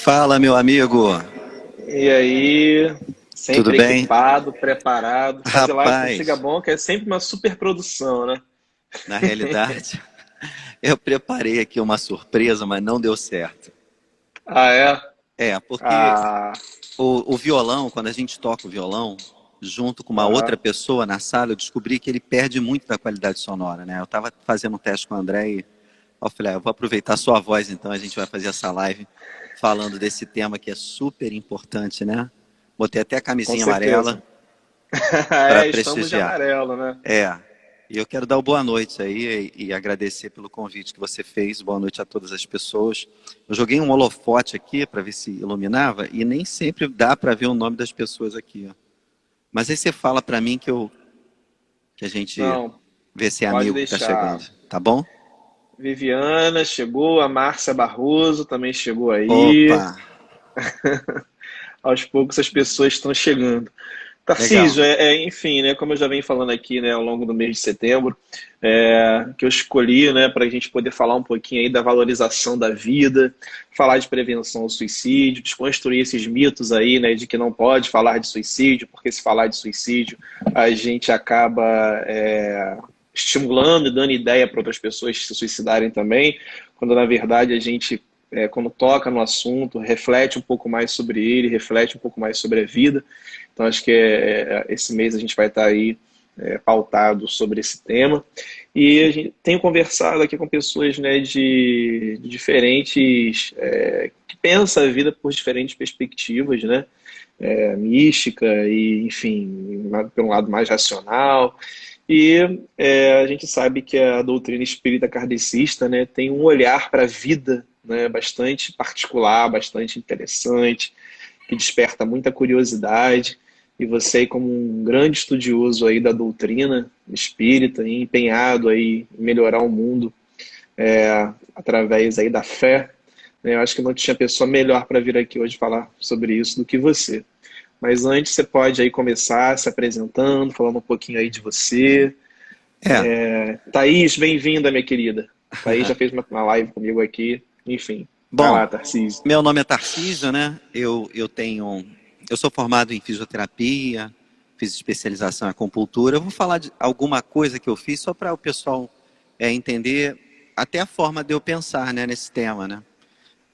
Fala, meu amigo. E aí, Tudo sempre bem? equipado, preparado. Fazer live contigo é Rapaz, bom, que é sempre uma super produção, né? na realidade, eu preparei aqui uma surpresa, mas não deu certo. Ah, é? Porque Ah, o violão, quando a gente toca o violão, junto com uma outra aham. pessoa na sala, eu descobri que ele perde muito da qualidade sonora, né? Eu estava fazendo um teste com o André e eu falei, eu vou aproveitar a sua voz, então a gente vai fazer essa live falando desse tema que é super importante, né? Botei até a Com camisinha amarela certeza. para É, estamos de prestigiar. amarelo, né? É, e eu quero dar o boa noite aí e agradecer pelo convite que você fez. Boa noite a todas as pessoas. Eu joguei um holofote aqui para ver se iluminava e nem sempre dá para ver o nome das pessoas aqui, ó. Mas aí você fala para mim que a gente Não, vê se é pode amigo que está chegando, deixar. tá bom? Viviana chegou, a Márcia Barroso também chegou Opa, aí. Aos poucos as pessoas estão chegando. legal. Tarcísio, enfim, né, como eu já venho falando aqui, né, ao longo do mês de setembro, que eu escolhi, né, para a gente poder falar um pouquinho aí da valorização da vida, falar de prevenção ao suicídio, desconstruir esses mitos aí, né, de que não pode falar de suicídio, porque se falar de suicídio a gente acaba estimulando e dando ideia para outras pessoas se suicidarem também, quando na verdade a gente quando toca no assunto, reflete um pouco mais sobre ele, reflete um pouco mais sobre a vida. Então, acho que esse mês a gente vai estar aí pautado sobre esse tema. E a gente tem conversado aqui com pessoas, né, de diferentes, que pensam a vida por diferentes perspectivas, né? Mística e, enfim, pelo lado mais racional. E a gente sabe que a doutrina espírita kardecista, né, tem um olhar para a vida, né, bastante particular, bastante interessante, que desperta muita curiosidade. E você, como um grande estudioso aí da doutrina espírita, e empenhado aí em melhorar o mundo através aí da fé, né, eu acho que não tinha pessoa melhor para vir aqui hoje falar sobre isso do que você. Mas antes você pode aí começar se apresentando, falando um pouquinho aí de você. É, Thaís, bem-vinda, minha querida. Thaís já fez uma live comigo aqui. Enfim, vai bom, lá, Tarcísio. meu nome é Tarcísio, né? Eu sou formado em fisioterapia, fiz especialização em acupuntura. Eu vou falar de alguma coisa que eu fiz só para o pessoal entender até a forma de eu pensar, né, nesse tema, né?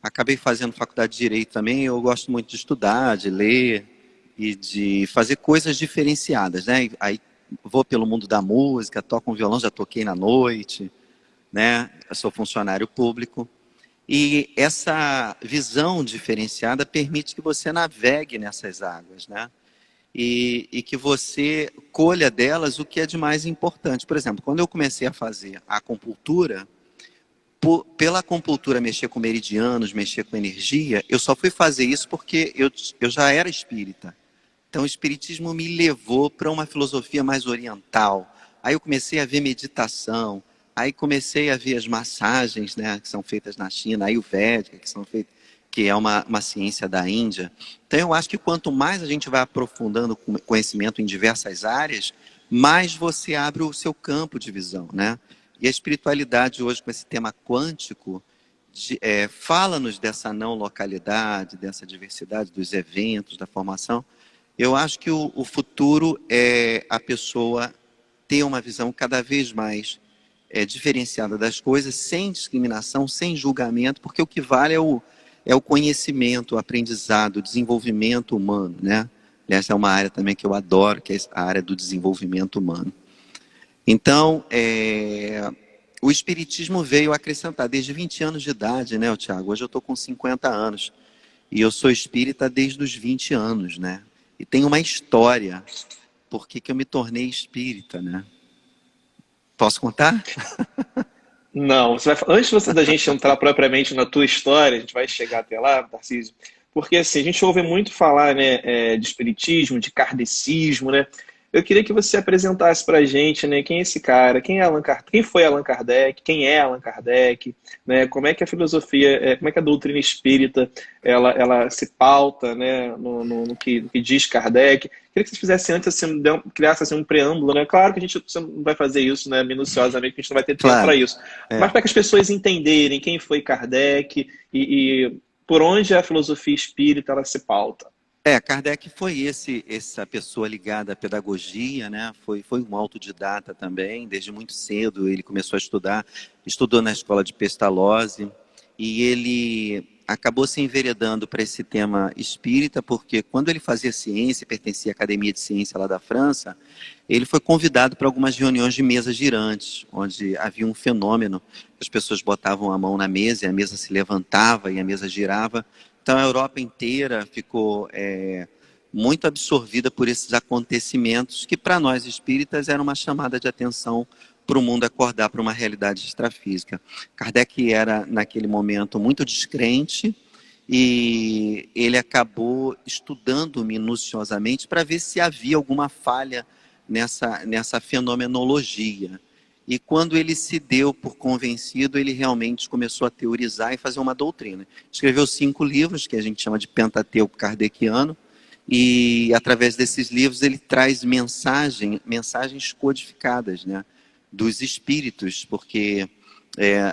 Acabei fazendo faculdade de Direito também. Eu gosto muito de estudar, de ler e de fazer coisas diferenciadas, né? Aí vou pelo mundo da música, toco um violão, já toquei na noite, né? Eu sou funcionário público. E essa visão diferenciada permite que você navegue nessas águas, né? E que você colha delas o que é de mais importante. Por exemplo, quando eu comecei a fazer a acupuntura, pela acupuntura mexer com meridianos, mexer com energia, eu só fui fazer isso porque eu já era espírita. Então o espiritismo me levou para uma filosofia mais oriental. Aí eu comecei a ver meditação, aí comecei a ver as massagens, né, que são feitas na China, ayurvédica, que são feitas, que é uma ciência da Índia. Então eu acho que quanto mais a gente vai aprofundando conhecimento em diversas áreas, mais você abre o seu campo de visão, né? E a espiritualidade hoje com esse tema quântico fala-nos dessa não localidade, dessa diversidade dos eventos, da formação. Eu acho que o futuro é a pessoa ter uma visão cada vez mais diferenciada das coisas, sem discriminação, sem julgamento, porque o que vale é o conhecimento, o aprendizado, o desenvolvimento humano, né? Essa é uma área também que eu adoro, que é a área do desenvolvimento humano. Então, o Espiritismo veio acrescentar, desde 20 anos de idade, né, Tiago? Hoje eu estou com 50 anos. E eu sou espírita desde os 20 anos, né? E tem uma história por que eu me tornei espírita, né? Posso contar? Não, antes da gente entrar propriamente na tua história, a gente vai chegar até lá, Tarcísio, porque assim, a gente ouve muito falar, né, de espiritismo, de kardecismo, né? Eu queria que você apresentasse para a gente, né, quem é esse cara, quem foi Allan Kardec, quem é Allan Kardec, né? Como é que a filosofia, como é que a doutrina espírita, ela se pauta, né, no que diz Kardec. Queria que você fizesse antes, assim, criasse assim, um preâmbulo, né? Claro que a gente não vai fazer isso, né, minuciosamente, porque a gente não vai ter tempo para Claro. isso. Mas É. para que as pessoas entenderem quem foi Kardec e por onde a filosofia espírita ela se pauta? Kardec foi essa pessoa ligada à pedagogia, né? Foi um autodidata também, desde muito cedo ele começou a estudar, estudou na escola de Pestalozzi, e ele acabou se enveredando para esse tema espírita, porque quando ele fazia ciência, pertencia à Academia de Ciência lá da França, ele foi convidado para algumas reuniões de mesas girantes, onde havia um fenômeno, as pessoas botavam a mão na mesa e a mesa se levantava e a mesa girava. Então a Europa inteira ficou muito absorvida por esses acontecimentos que para nós espíritas era uma chamada de atenção para o mundo acordar para uma realidade extrafísica. Kardec era naquele momento muito descrente e ele acabou estudando minuciosamente para ver se havia alguma falha nessa fenomenologia. E quando ele se deu por convencido, ele realmente começou a teorizar e fazer uma doutrina. Escreveu 5 livros, que a gente chama de Pentateuco Kardeciano, e através desses livros ele traz mensagens codificadas, né, dos espíritos, porque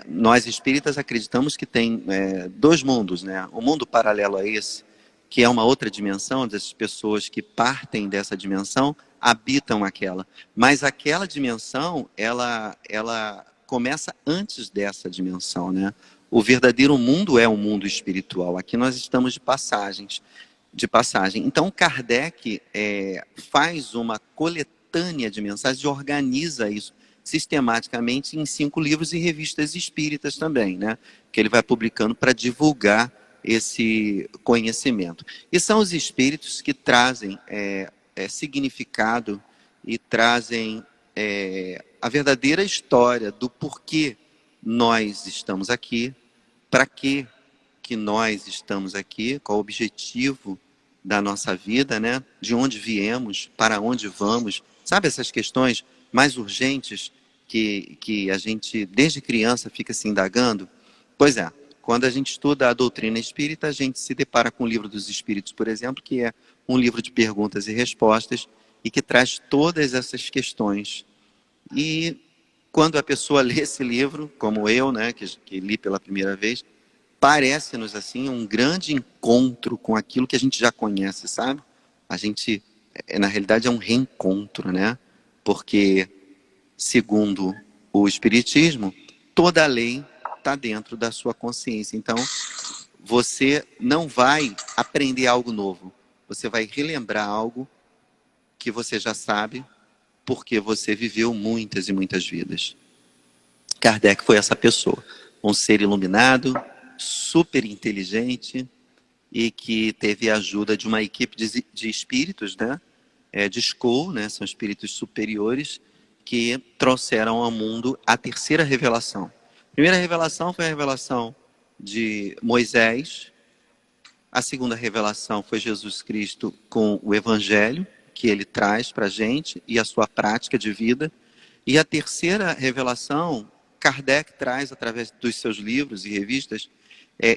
nós espíritas acreditamos que tem 2 mundos, né? O mundo paralelo a esse, que é uma outra dimensão, das pessoas que partem dessa dimensão habitam aquela. Mas aquela dimensão, ela começa antes dessa dimensão, né? O verdadeiro mundo é o mundo espiritual. Aqui nós estamos de passagem. Então, Kardec faz uma coletânea de mensagens e organiza isso sistematicamente em 5 livros e revistas espíritas também, né? Que ele vai publicando para divulgar esse conhecimento. E são os espíritos que trazem significado e trazem a verdadeira história do porquê nós estamos aqui, para que nós estamos aqui, qual o objetivo da nossa vida, né? De onde viemos, para onde vamos. Sabe essas questões mais urgentes que a gente, desde criança, fica se indagando? Pois é. Quando a gente estuda a doutrina espírita, a gente se depara com o Livro dos Espíritos, por exemplo, que é um livro de perguntas e respostas e que traz todas essas questões. E quando a pessoa lê esse livro, como eu, né, que li pela primeira vez, parece-nos assim um grande encontro com aquilo que a gente já conhece, sabe? A gente, na realidade, é um reencontro, né? Porque, segundo o Espiritismo, toda a lei está dentro da sua consciência. Então, você não vai aprender algo novo. Você vai relembrar algo que você já sabe, porque você viveu muitas e muitas vidas. Kardec foi essa pessoa. Um ser iluminado, super inteligente, e que teve a ajuda de uma equipe de espíritos, né? De Skoll, né? São espíritos superiores, que trouxeram ao mundo a terceira revelação. A primeira revelação foi a revelação de Moisés. A segunda revelação foi Jesus Cristo com o Evangelho, que ele traz para a gente, e a sua prática de vida. E a terceira revelação, Kardec traz através dos seus livros e revistas,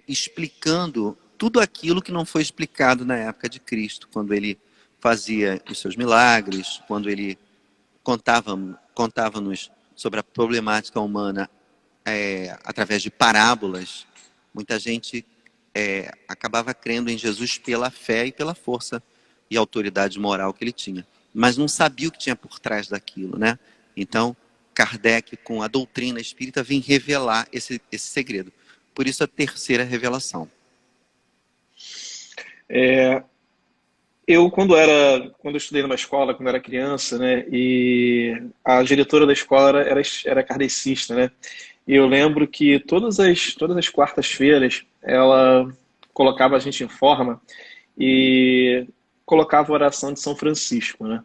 explicando tudo aquilo que não foi explicado na época de Cristo, quando ele fazia os seus milagres, quando ele contava-nos sobre a problemática humana através de parábolas. Muita gente acabava crendo em Jesus pela fé e pela força e autoridade moral que ele tinha, mas não sabia o que tinha por trás daquilo, né? Então, Kardec, com a doutrina espírita, vem revelar esse segredo. Por isso, a terceira revelação. Quando eu estudei numa escola, quando era criança, né, e a diretora da escola era kardecista, né, e eu lembro que todas as quartas-feiras ela colocava a gente em forma e colocava a oração de São Francisco, né.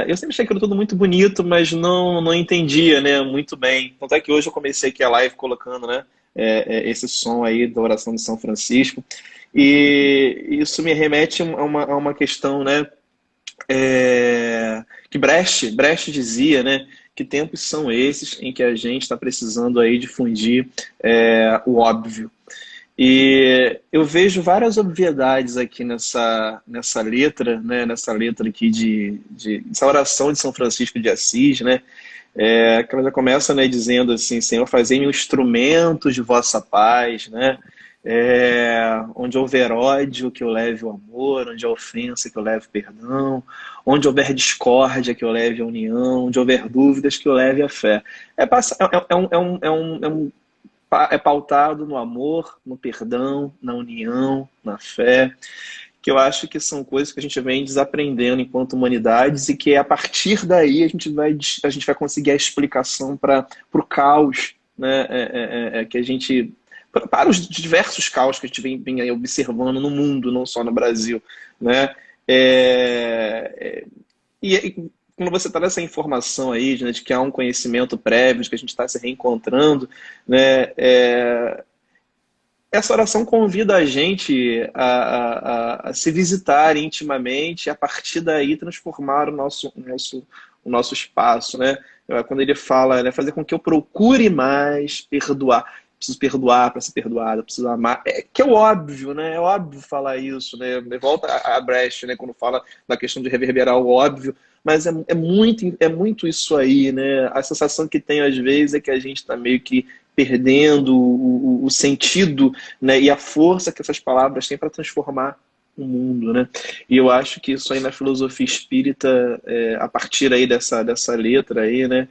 Eu sempre achei aquilo tudo muito bonito, mas não entendia, né, muito bem. Tanto é que hoje eu comecei aqui a live colocando, né, esse som aí da oração de São Francisco. E isso me remete a uma questão, né, que Brecht dizia, né, que tempos são esses em que a gente está precisando aí difundir o óbvio. E eu vejo várias obviedades aqui nessa letra, né, nessa letra aqui essa oração de São Francisco de Assis, né, que ela já começa, né, dizendo assim: Senhor, fazei-me um instrumento de vossa paz, né, Onde houver ódio, que eu leve o amor. Onde houver ofensa, que eu leve o perdão. Onde houver discórdia, que eu leve a união. Onde houver dúvidas, que eu leve a fé. É pautado no amor, no perdão, na união, na fé, que eu acho que são coisas que a gente vem desaprendendo enquanto humanidades e que a partir daí a gente vai conseguir a explicação para o caos, né, que a gente para os diversos caos que a gente vem aí observando no mundo, não só no Brasil, né? E quando você está nessa informação aí, né, de que há um conhecimento prévio, de que a gente está se reencontrando, né, essa oração convida a gente a se visitar intimamente e a partir daí transformar o nosso espaço, né? Quando ele fala, né, fazer com que eu procure mais perdoar. Preciso perdoar para ser perdoado, preciso amar. Que é o óbvio, né? É óbvio falar isso, né? Volta a Brecht, né? Quando fala da questão de reverberar o óbvio, mas é muito isso aí, né? A sensação que tem às vezes é que a gente está meio que perdendo o sentido, né, e a força que essas palavras têm para transformar o mundo, né? E eu acho que isso aí na filosofia espírita, a partir aí dessa letra aí, né,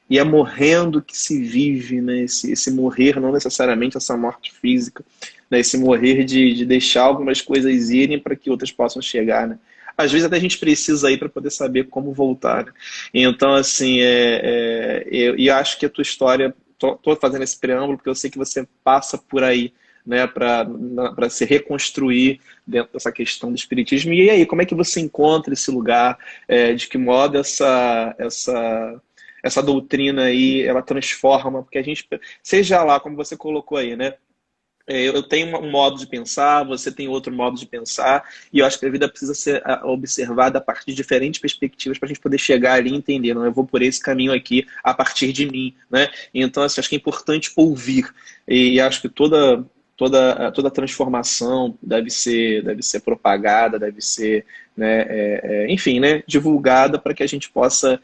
e é morrendo que se vive, né? Esse morrer, não necessariamente essa morte física, né? Esse morrer de deixar algumas coisas irem para que outras possam chegar, né? Às vezes até a gente precisa ir para poder saber como voltar, né? Então, assim, eu acho que a tua história, tô fazendo esse preâmbulo porque eu sei que você passa por aí, né, para se reconstruir dentro dessa questão do espiritismo. E aí, como é que você encontra esse lugar? De que modo essa doutrina aí, ela transforma, porque a gente, seja lá, como você colocou aí, né? Eu tenho um modo de pensar, você tem outro modo de pensar, e eu acho que a vida precisa ser observada a partir de diferentes perspectivas para a gente poder chegar ali e entender, não, eu vou por esse caminho aqui a partir de mim, né? Então, assim, acho que é importante ouvir, e acho que toda transformação deve ser propagada, deve ser, né, enfim, né, divulgada para que a gente possa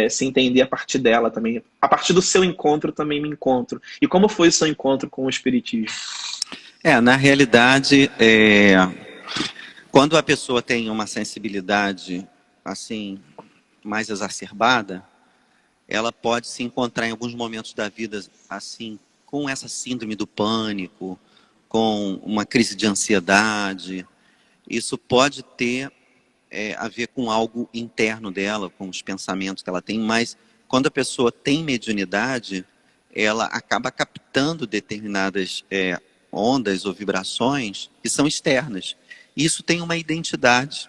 se entender a partir dela também. A partir do seu encontro também me encontro. E como foi o seu encontro com o Espiritismo? Na realidade, quando a pessoa tem uma sensibilidade assim mais exacerbada, ela pode se encontrar em alguns momentos da vida assim com essa síndrome do pânico, com uma crise de ansiedade. Isso pode ter a ver com algo interno dela, com os pensamentos que ela tem, mas quando a pessoa tem mediunidade, ela acaba captando determinadas ondas ou vibrações que são externas. Isso tem uma identidade,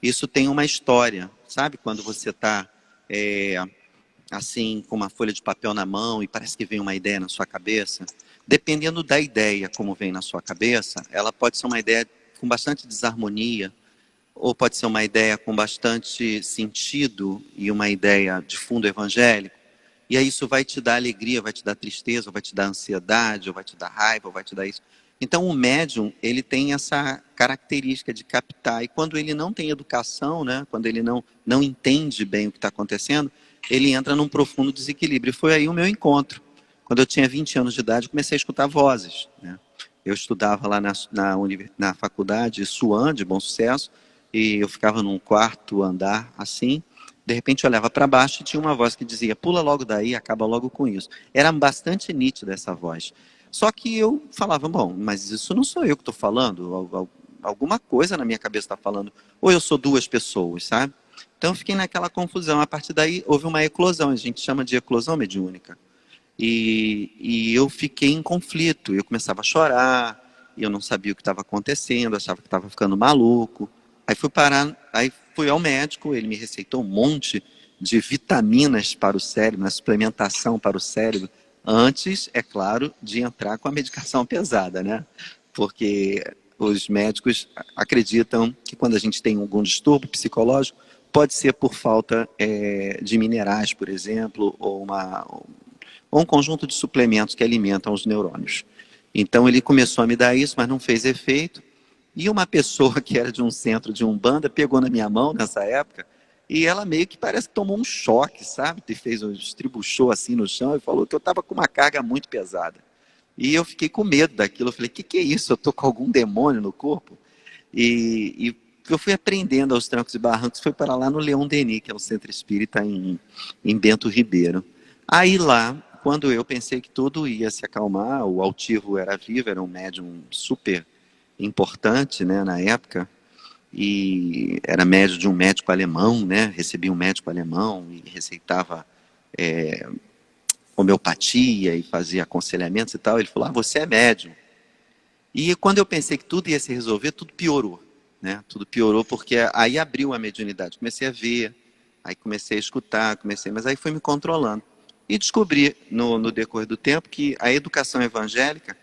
isso tem uma história. Sabe quando você está assim, com uma folha de papel na mão e parece que vem uma ideia na sua cabeça? Dependendo da ideia como vem na sua cabeça, ela pode ser uma ideia com bastante desarmonia, ou pode ser uma ideia com bastante sentido e uma ideia de fundo evangélico. E aí isso vai te dar alegria, vai te dar tristeza, ou vai te dar ansiedade, ou vai te dar raiva, ou vai te dar isso. Então o médium, ele tem essa característica de captar. E quando ele não tem educação, né, quando ele não entende bem o que está acontecendo, ele entra num profundo desequilíbrio. E foi aí o meu encontro. Quando eu tinha 20 anos de idade, comecei a escutar vozes, né? Eu estudava lá na faculdade Suan, de Bom Sucesso, e eu ficava num quarto andar assim. De repente eu olhava para baixo e tinha uma voz que dizia: pula logo daí, acaba logo com isso. Era bastante nítida essa voz. Só que eu falava: bom, mas isso não sou eu que estou falando, alguma coisa na minha cabeça está falando, ou eu sou duas pessoas, sabe? Então eu fiquei naquela confusão. A partir daí houve uma eclosão, a gente chama de eclosão mediúnica. E eu fiquei em conflito, eu começava a chorar, eu não sabia o que estava acontecendo, achava que estava ficando maluco. Aí fui ao médico, ele me receitou um monte de vitaminas para o cérebro, uma suplementação para o cérebro, antes, é claro, de entrar com a medicação pesada, né? Porque os médicos acreditam que quando a gente tem algum distúrbio psicológico, pode ser por falta de minerais, por exemplo, ou um conjunto de suplementos que alimentam os neurônios. Então ele começou a me dar isso, mas não fez efeito. E uma pessoa que era de um centro de Umbanda pegou na minha mão nessa época e ela meio que parece que tomou um choque, sabe? E fez estribuchou assim no chão e falou que eu estava com uma carga muito pesada. E eu fiquei com medo daquilo. Eu falei, que é isso? Eu tô com algum demônio no corpo? E eu fui aprendendo aos trancos e barrancos. Foi para lá no Leon Denis, que é o centro espírita em Bento Ribeiro. Aí lá, quando eu pensei que tudo ia se acalmar, o altivo era vivo, era um médium super importante, né, na época, e era médium de um médico alemão, né, recebia um médico alemão e receitava homeopatia e fazia aconselhamentos e tal. Ele falou, você é médium. E quando eu pensei que tudo ia se resolver, tudo piorou, né? Tudo piorou porque aí abriu a mediunidade. Comecei a ver, aí comecei a escutar, mas aí fui me controlando. E descobri no decorrer do tempo que a educação evangélica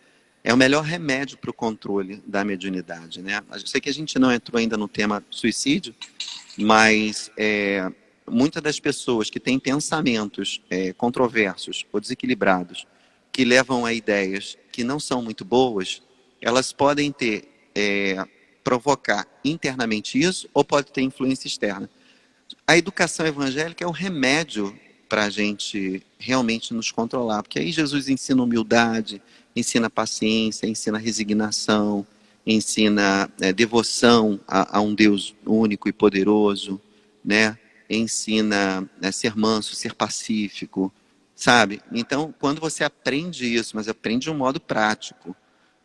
é o melhor remédio para o controle da mediunidade, né? Eu sei que a gente não entrou ainda no tema suicídio, mas muitas das pessoas que têm pensamentos controversos ou desequilibrados, que levam a ideias que não são muito boas, elas podem provocar internamente isso ou pode ter influência externa. A educação evangélica é o remédio para a gente realmente nos controlar, porque aí Jesus ensina humildade, ensina paciência, ensina resignação, ensina devoção a um Deus único e poderoso, né? Ensina ser manso, ser pacífico, sabe? Então, quando você aprende isso, mas aprende de um modo prático,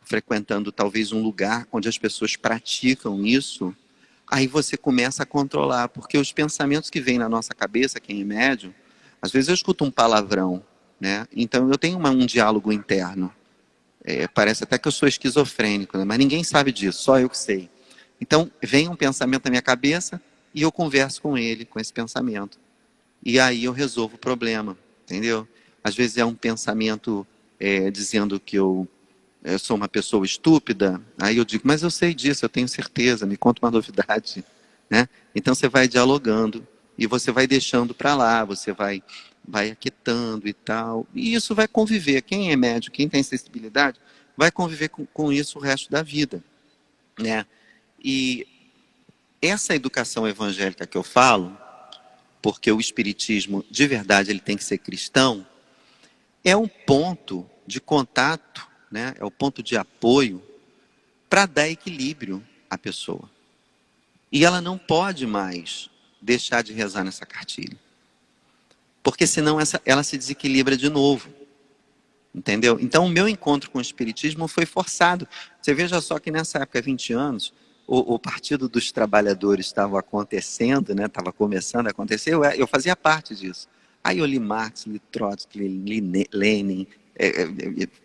frequentando talvez um lugar onde as pessoas praticam isso, aí você começa a controlar, porque os pensamentos que vêm na nossa cabeça, quem é médium, às vezes eu escuto um palavrão, né? Então eu tenho um diálogo interno. Parece até que eu sou esquizofrênico, né? Mas ninguém sabe disso, só eu que sei. Então vem um pensamento na minha cabeça e eu converso com ele, com esse pensamento. E aí eu resolvo o problema, entendeu? Às vezes é um pensamento dizendo que eu sou uma pessoa estúpida, aí eu digo, mas eu sei disso, eu tenho certeza, me conta uma novidade, né? Então você vai dialogando e você vai deixando para lá, você vai aquietando e tal, e isso vai conviver. Quem é médium, quem tem sensibilidade, vai conviver com isso o resto da vida, né? E essa educação evangélica que eu falo, porque o espiritismo de verdade ele tem que ser cristão, é um ponto de contato, né? É o ponto de apoio para dar equilíbrio à pessoa. E ela não pode mais deixar de rezar nessa cartilha. Porque senão ela se desequilibra de novo. Entendeu? Então o meu encontro com o Espiritismo foi forçado. Você veja só que nessa época, 20 anos, o Partido dos Trabalhadores estava acontecendo, né? Estava começando a acontecer, eu fazia parte disso. Aí eu li Marx, li Trotsky, li Lenin,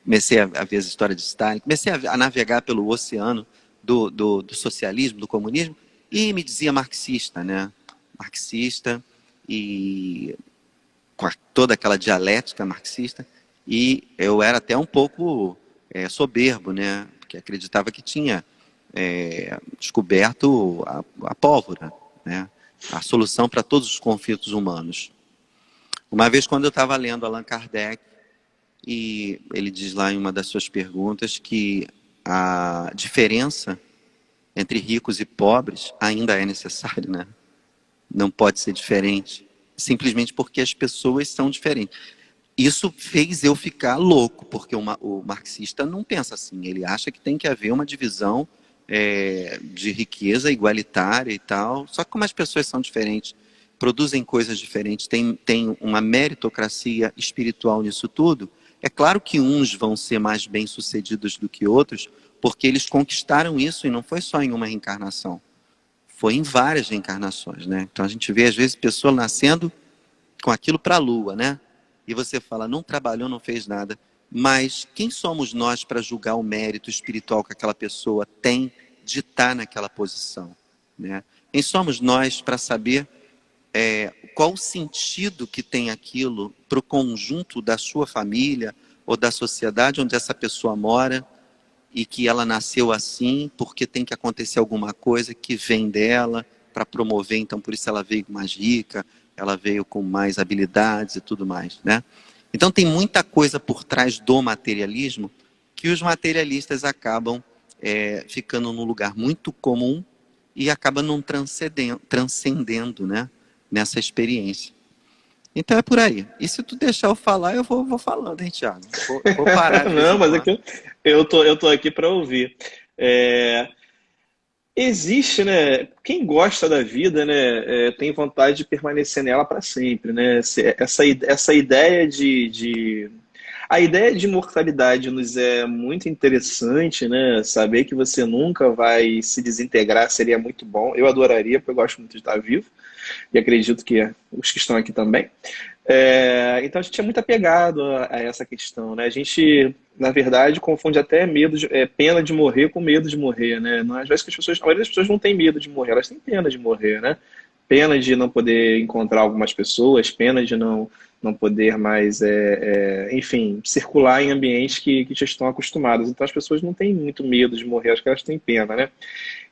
comecei a ver as histórias de Stalin, comecei a navegar pelo oceano do socialismo, do comunismo, e me dizia marxista, né? Marxista, e com toda aquela dialética marxista, e eu era até um pouco soberbo, né? Porque acreditava que tinha descoberto a pólvora, né? A solução para todos os conflitos humanos. Uma vez, quando eu estava lendo Allan Kardec, e ele diz lá em uma das suas perguntas que a diferença entre ricos e pobres ainda é necessária, né? Não pode ser diferente, simplesmente porque as pessoas são diferentes. Isso fez eu ficar louco, porque o marxista não pensa assim, ele acha que tem que haver uma divisão de riqueza igualitária e tal, só que como as pessoas são diferentes, produzem coisas diferentes, tem uma meritocracia espiritual nisso tudo, é claro que uns vão ser mais bem-sucedidos do que outros, porque eles conquistaram isso e não foi só em uma reencarnação, foi em várias reencarnações, né? Então a gente vê às vezes pessoas nascendo com aquilo para a lua, né? E você fala, não trabalhou, não fez nada. Mas quem somos nós para julgar o mérito espiritual que aquela pessoa tem de estar naquela posição, né? Quem somos nós para saber qual o sentido que tem aquilo para o conjunto da sua família ou da sociedade onde essa pessoa mora e que ela nasceu assim porque tem que acontecer alguma coisa que vem dela para promover, então por isso ela veio mais rica, ela veio com mais habilidades e tudo mais, né? Então tem muita coisa por trás do materialismo que os materialistas acabam ficando num lugar muito comum e acabam não transcendendo, né, nessa experiência. Então é por aí. E se tu deixar eu falar, eu vou falando, hein, Thiago? Vou parar de vez Não, em mas é quando. que eu tô aqui para ouvir. É, existe, né? Quem gosta da vida, né, tem vontade de permanecer nela para sempre, né? Essa ideia a ideia de imortalidade nos é muito interessante, né? Saber que você nunca vai se desintegrar seria muito bom. Eu adoraria, porque eu gosto muito de estar vivo, e acredito que os que estão aqui também. Então a gente é muito apegado a essa questão, né? A gente, na verdade, confunde até pena de morrer com medo de morrer, né? Às vezes que a maioria das pessoas não tem medo de morrer, elas têm pena de morrer, né? Pena de não poder encontrar algumas pessoas, pena de não poder mais, enfim, circular em ambientes que já estão acostumados. Então as pessoas não têm muito medo de morrer, acho que elas têm pena, né?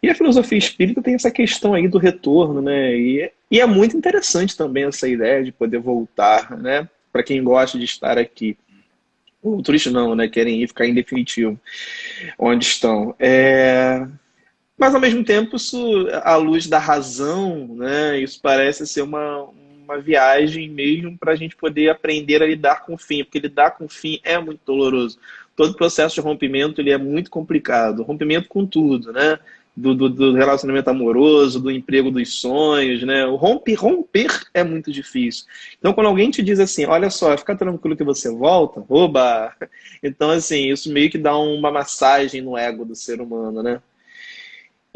E a filosofia espírita tem essa questão aí do retorno, né? E é muito interessante também essa ideia de poder voltar, né? Para quem gosta de estar aqui. Outros não, né? Querem ir ficar em definitivo onde estão. Mas ao mesmo tempo, isso, à luz da razão, né? Isso parece ser uma viagem mesmo para a gente poder aprender a lidar com o fim, porque lidar com o fim é muito doloroso. Todo processo de rompimento ele é muito complicado. Rompimento com tudo, né? Do relacionamento amoroso, do emprego dos sonhos, né? Romper é muito difícil. Então, quando alguém te diz assim, olha só, fica tranquilo que você volta, oba! Então, assim, isso meio que dá uma massagem no ego do ser humano, né?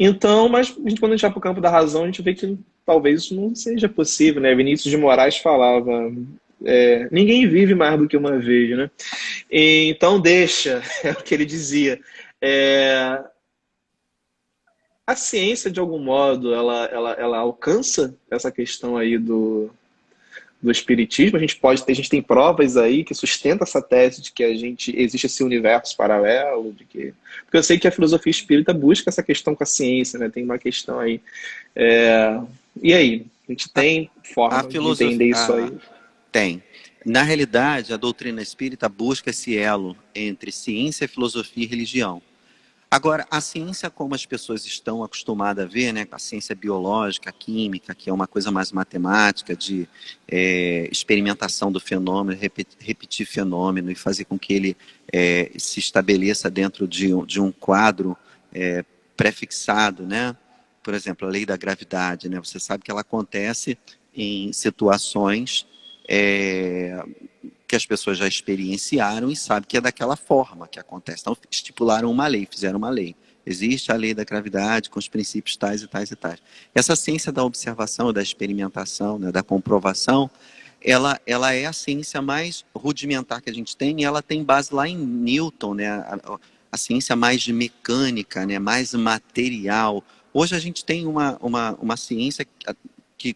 Então, mas quando a gente vai para o campo da razão, a gente vê que talvez isso não seja possível, né? Vinícius de Moraes falava, ninguém vive mais do que uma vez, né? Então deixa, é o que ele dizia. É, a ciência, de algum modo, ela alcança essa questão aí do espiritismo. A gente tem provas aí que sustentam essa tese de que existe esse universo paralelo, porque eu sei que a filosofia espírita busca essa questão com a ciência, né? Tem uma questão aí. É, e aí? A gente A, tem a forma de filosofia entender isso aí? tem. Na realidade, a doutrina espírita busca esse elo entre ciência, filosofia e religião. Agora, a ciência, como as pessoas estão acostumadas a ver, né, a ciência biológica, a química, que é uma coisa mais matemática, de experimentação do fenômeno, repetir fenômeno e fazer com que ele se estabeleça dentro de um quadro prefixado, né? Por exemplo, a lei da gravidade, né? Você sabe que ela acontece em situações é, que as pessoas já experienciaram e sabem que é daquela forma que acontece. Então, estipularam uma lei, fizeram uma lei. Existe a lei da gravidade com os princípios tais e tais e tais. Essa ciência da observação, da experimentação, né, da comprovação, ela é a ciência mais rudimentar que a gente tem e ela tem base lá em Newton, né, a ciência mais de mecânica, né, mais material. Hoje a gente tem uma ciência que,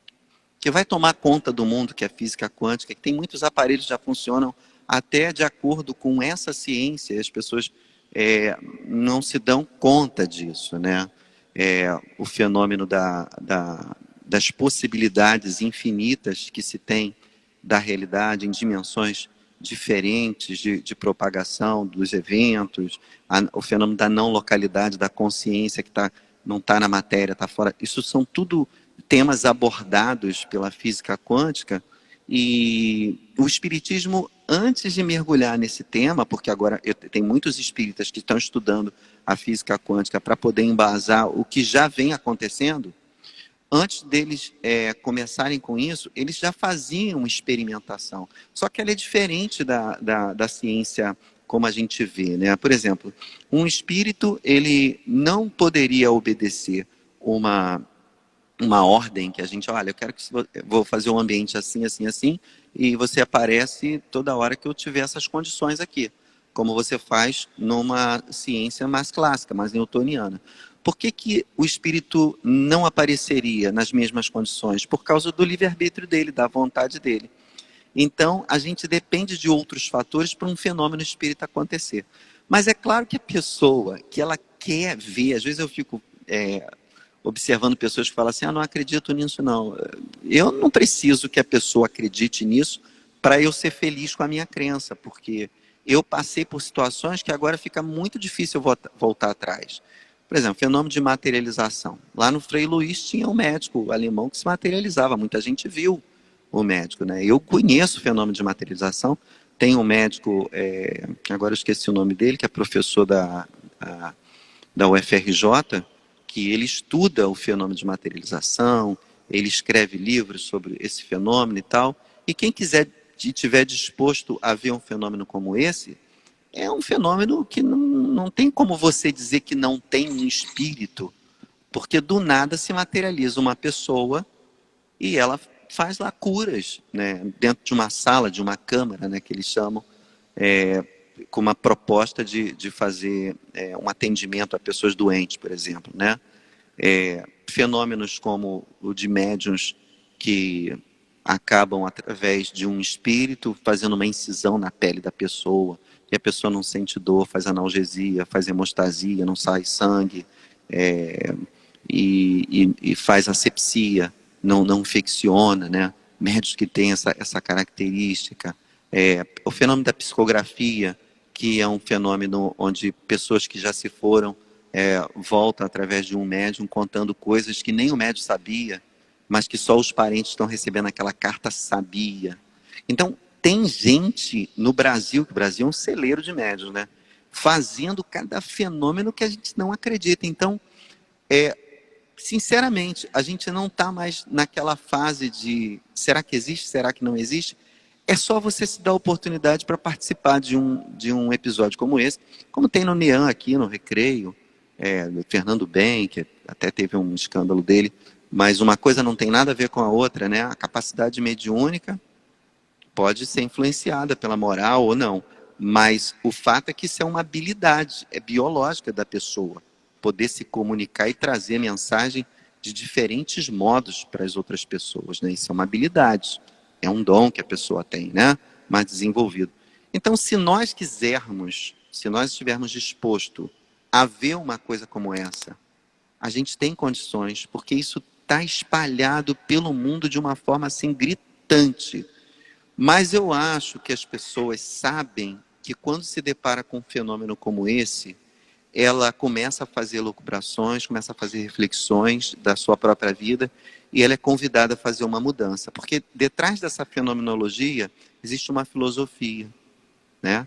que vai tomar conta do mundo, que é a física quântica, que tem muitos aparelhos que já funcionam até de acordo com essa ciência, as pessoas não se dão conta disso, né? O fenômeno das possibilidades infinitas que se tem da realidade em dimensões diferentes de propagação dos eventos, o fenômeno da não localidade, da consciência que não está na matéria, está fora. Isso são tudo temas abordados pela física quântica e o espiritismo, antes de mergulhar nesse tema, porque agora tem muitos espíritas que estão estudando a física quântica para poder embasar o que já vem acontecendo, antes deles começarem com isso, eles já faziam experimentação. Só que ela é diferente da ciência como a gente vê, né? Por exemplo, um espírito, ele não poderia obedecer uma ordem que a gente, olha, eu quero que vou fazer um ambiente assim, assim, assim, e você aparece toda hora que eu tiver essas condições aqui, como você faz numa ciência mais clássica, mais newtoniana. Por que o espírito não apareceria nas mesmas condições? Por causa do livre-arbítrio dele, da vontade dele. Então, a gente depende de outros fatores para um fenômeno espírita acontecer. Mas é claro que a pessoa que ela quer ver, às vezes eu fico observando pessoas que falam assim, não acredito nisso não. Eu não preciso que a pessoa acredite nisso para eu ser feliz com a minha crença, porque eu passei por situações que agora fica muito difícil eu voltar atrás. Por exemplo, fenômeno de materialização. Lá no Frei Luís tinha um médico alemão que se materializava, muita gente viu o médico, né? Eu conheço o fenômeno de materialização. Tem um médico, agora eu esqueci o nome dele, que é professor da UFRJ, que ele estuda o fenômeno de materialização, ele escreve livros sobre esse fenômeno e tal. E quem quiser e estiver disposto a ver um fenômeno como esse, é um fenômeno que não tem como você dizer que não tem um espírito, porque do nada se materializa uma pessoa e ela faz lá curas, né, dentro de uma sala, de uma câmara, né, que eles chamam, com uma proposta de fazer um atendimento a pessoas doentes, por exemplo, né? Fenômenos como o de médiuns que acabam através de um espírito fazendo uma incisão na pele da pessoa, e a pessoa não sente dor, faz analgesia, faz hemostasia, não sai sangue, e faz asepsia, não infecciona, né? Médios que têm essa característica. O fenômeno da psicografia, que é um fenômeno onde pessoas que já se foram voltam através de um médium contando coisas que nem o médium sabia, mas que só os parentes estão recebendo aquela carta sabia. Então, tem gente no Brasil, que o Brasil é um celeiro de médiums, né? Fazendo cada fenômeno que a gente não acredita. Então, sinceramente, a gente não está mais naquela fase de será que existe, será que não existe? É só você se dar a oportunidade para participar de um episódio como esse, como tem no NEAM aqui, no Recreio, do Fernando Ben, que até teve um escândalo dele, mas uma coisa não tem nada a ver com a outra, né? A capacidade mediúnica pode ser influenciada pela moral ou não, mas o fato é que isso é uma habilidade, é biológica da pessoa, poder se comunicar e trazer mensagem de diferentes modos para as outras pessoas, né? Isso é uma habilidade, é um dom que a pessoa tem, né? Mais desenvolvido. Então, se nós quisermos, se nós estivermos dispostos a ver uma coisa como essa, a gente tem condições, porque isso está espalhado pelo mundo de uma forma assim gritante. Mas eu acho que as pessoas sabem que quando se depara com um fenômeno como esse, ela começa a fazer lucubrações, começa a fazer reflexões da sua própria vida e ela é convidada a fazer uma mudança. Porque detrás dessa fenomenologia existe uma filosofia, né?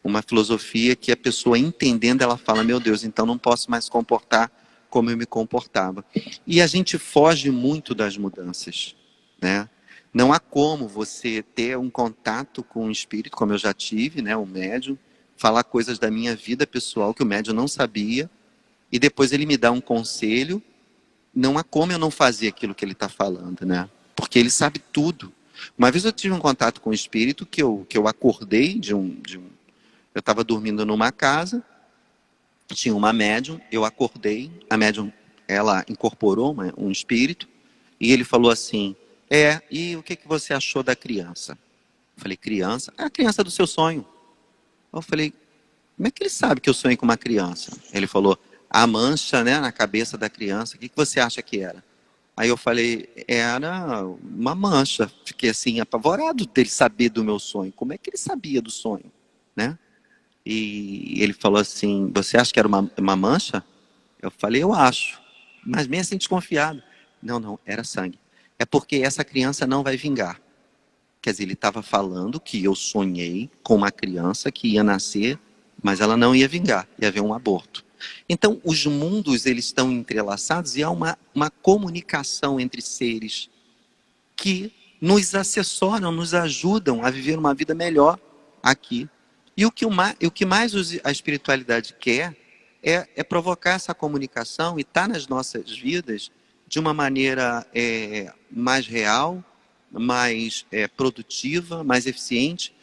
Uma filosofia que a pessoa entendendo, ela fala, meu Deus, então não posso mais comportar como eu me comportava. E a gente foge muito das mudanças, né? Não há como você ter um contato com o espírito, como eu já tive, né, um médium, falar coisas da minha vida pessoal que o médium não sabia, e depois ele me dá um conselho, não há como eu não fazer aquilo que ele está falando, né? Porque ele sabe tudo. Uma vez eu tive um contato com o espírito que eu acordei eu estava dormindo numa casa, tinha uma médium, eu acordei, a médium, ela incorporou um espírito, e ele falou assim, e o que você achou da criança? Eu falei, criança? É a criança do seu sonho. Eu falei, como é que ele sabe que eu sonhei com uma criança? Ele falou, a mancha, né, na cabeça da criança, o que você acha que era? Aí eu falei, era uma mancha. Fiquei assim, apavorado dele saber do meu sonho. Como é que ele sabia do sonho, né? E ele falou assim, você acha que era uma mancha? Eu falei, eu acho. Mas meio assim desconfiado. Não, era sangue. É porque essa criança não vai vingar. Quer dizer, ele estava falando que eu sonhei com uma criança que ia nascer, mas ela não ia vingar, ia haver um aborto. Então, os mundos eles estão entrelaçados e há uma comunicação entre seres que nos assessoram, nos ajudam a viver uma vida melhor aqui. E o que mais a espiritualidade quer é provocar essa comunicação e estar nas nossas vidas de uma maneira mais real, mais produtiva, mais eficiente,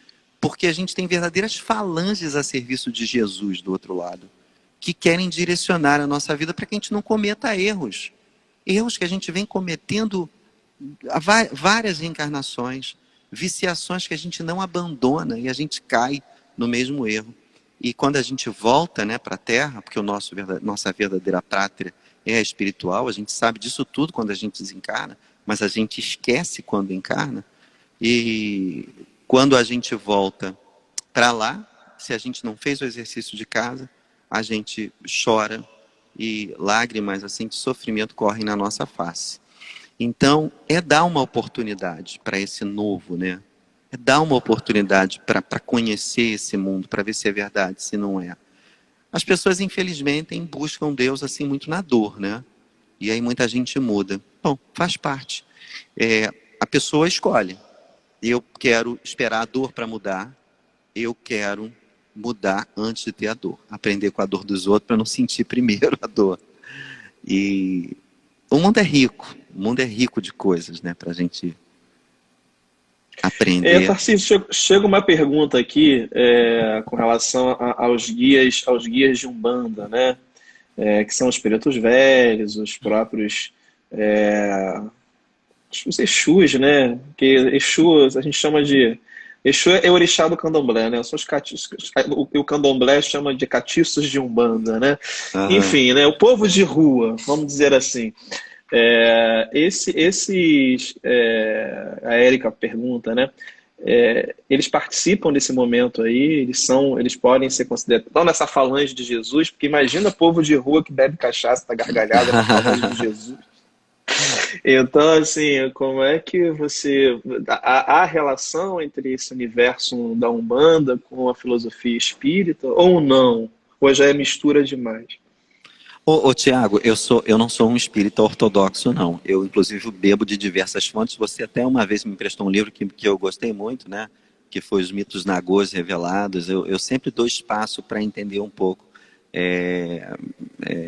porque a gente tem verdadeiras falanges a serviço de Jesus do outro lado, que querem direcionar a nossa vida para que a gente não cometa erros. Erros que a gente vem cometendo há várias reencarnações, viciações que a gente não abandona e a gente cai no mesmo erro. E quando a gente volta, né, para a Terra, porque nossa verdadeira pátria é a espiritual, a gente sabe disso tudo quando a gente desencarna, mas a gente esquece quando encarna. E quando a gente volta para lá, se a gente não fez o exercício de casa, a gente chora e lágrimas assim de sofrimento correm na nossa face. Então, é dar uma oportunidade para esse novo, né? É dar uma oportunidade para conhecer esse mundo, para ver se é verdade, se não é. As pessoas, infelizmente, buscam Deus assim muito na dor, né? E aí muita gente muda. Bom, faz parte. A pessoa escolhe. Eu quero esperar a dor para mudar. Eu quero mudar antes de ter a dor. Aprender com a dor dos outros para não sentir primeiro a dor. E o mundo é rico. O mundo é rico de coisas, né? Para a gente aprender. Tarcísio, chega uma pergunta aqui com relação aos guias de Umbanda, né? Que são os pretos velhos, os próprios os Exus, né? Que Exu a gente chama de Exu é orixá do Candomblé, né? São os catiços, o Candomblé chama de catiços de Umbanda, né? Aham. Enfim, né? O povo de rua, vamos dizer assim. A Érica pergunta, né? Eles participam desse momento aí, eles podem ser considerados, estão nessa falange de Jesus, porque imagina povo de rua que bebe cachaça, tá gargalhada na falange de Jesus. Então, assim, como é que você. A relação entre esse universo da Umbanda com a filosofia espírita, ou não? Ou já é mistura demais? Tiago, eu não sou um espírita ortodoxo, não. Eu, inclusive, bebo de diversas fontes. Você até uma vez me emprestou um livro que eu gostei muito, né? Que foi Os Mitos Nagôs Revelados. Eu sempre dou espaço para entender um pouco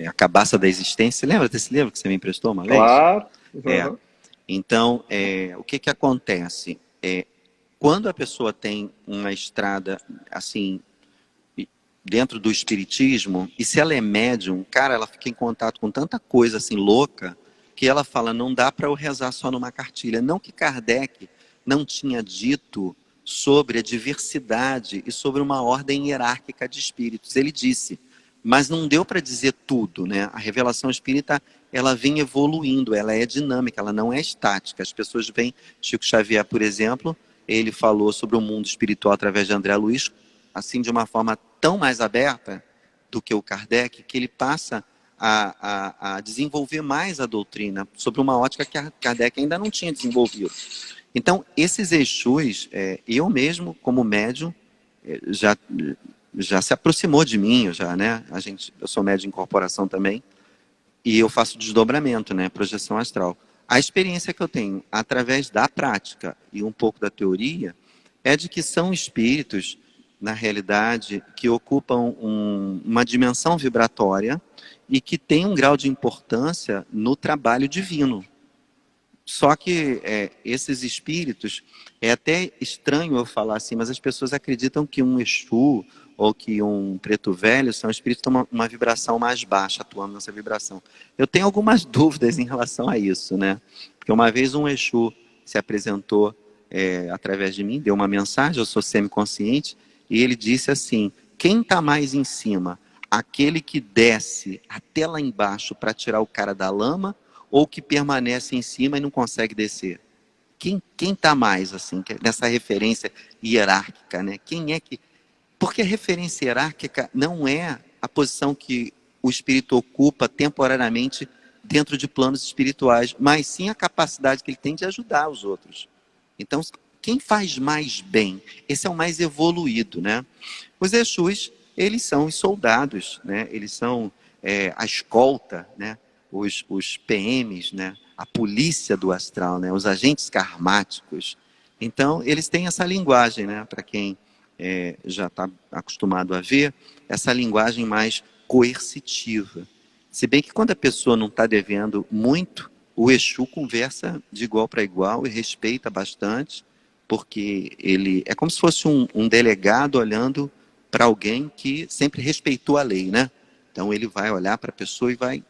a cabaça da existência. Lembra desse livro que você me emprestou uma vez? Claro. É. Uhum. Então, o que que acontece? Quando a pessoa tem uma estrada, assim, dentro do espiritismo, e se ela é médium, cara, ela fica em contato com tanta coisa assim louca, que ela fala, não dá para eu rezar só numa cartilha. Não que Kardec não tinha dito sobre a diversidade e sobre uma ordem hierárquica de espíritos. Ele disse, mas não deu para dizer tudo, né? A revelação espírita, ela vem evoluindo, ela é dinâmica, ela não é estática. As pessoas veem, Chico Xavier, por exemplo, ele falou sobre o mundo espiritual através de André Luiz, assim, de uma forma tão mais aberta do que o Kardec, que ele passa a desenvolver mais a doutrina sobre uma ótica que a Kardec ainda não tinha desenvolvido. Então, esses Exus, eu mesmo, como médium, já se aproximou de mim, já, né? Eu sou médium de incorporação também, e eu faço desdobramento, né? Projeção astral. A experiência que eu tenho através da prática e um pouco da teoria é de que são espíritos, na realidade, que ocupam uma dimensão vibratória e que têm um grau de importância no trabalho divino. Só que esses espíritos, é até estranho eu falar assim, mas as pessoas acreditam que um Exu ou que um preto velho são espíritos com uma vibração mais baixa, atuando nessa vibração. Eu tenho algumas dúvidas em relação a isso, né? Porque uma vez um Exu se apresentou através de mim, deu uma mensagem, eu sou semiconsciente, e ele disse assim, quem está mais em cima? Aquele que desce até lá embaixo para tirar o cara da lama, ou que permanece em cima e não consegue descer? Quem está mais, assim, nessa referência hierárquica, né? Quem é que... Porque a referência hierárquica não é a posição que o espírito ocupa temporariamente dentro de planos espirituais, mas sim a capacidade que ele tem de ajudar os outros. Então, quem faz mais bem? Esse é o mais evoluído, né? Os Exus, eles são os soldados, né? Eles são a escolta, né? Os PMs, né? A polícia do astral, né? Os agentes karmáticos. Então, eles têm essa linguagem, né? Para quem já está acostumado a ver, essa linguagem mais coercitiva. Se bem que quando a pessoa não está devendo muito, o Exu conversa de igual para igual e respeita bastante, porque ele é como se fosse um delegado olhando para alguém que sempre respeitou a lei, né? Então ele vai olhar para a pessoa e vai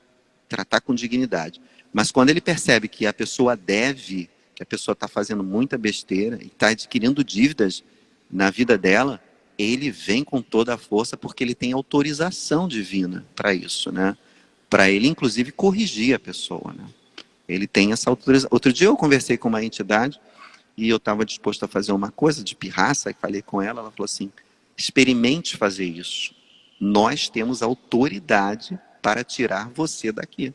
tratar com dignidade. Mas quando ele percebe que a pessoa deve, que a pessoa está fazendo muita besteira e está adquirindo dívidas na vida dela, ele vem com toda a força porque ele tem autorização divina para isso, né? Para ele, inclusive, corrigir a pessoa, né? Ele tem essa autorização. Outro dia eu conversei com uma entidade e eu estava disposto a fazer uma coisa de pirraça, e falei com ela, ela falou assim, experimente fazer isso. Nós temos autoridade para tirar você daqui.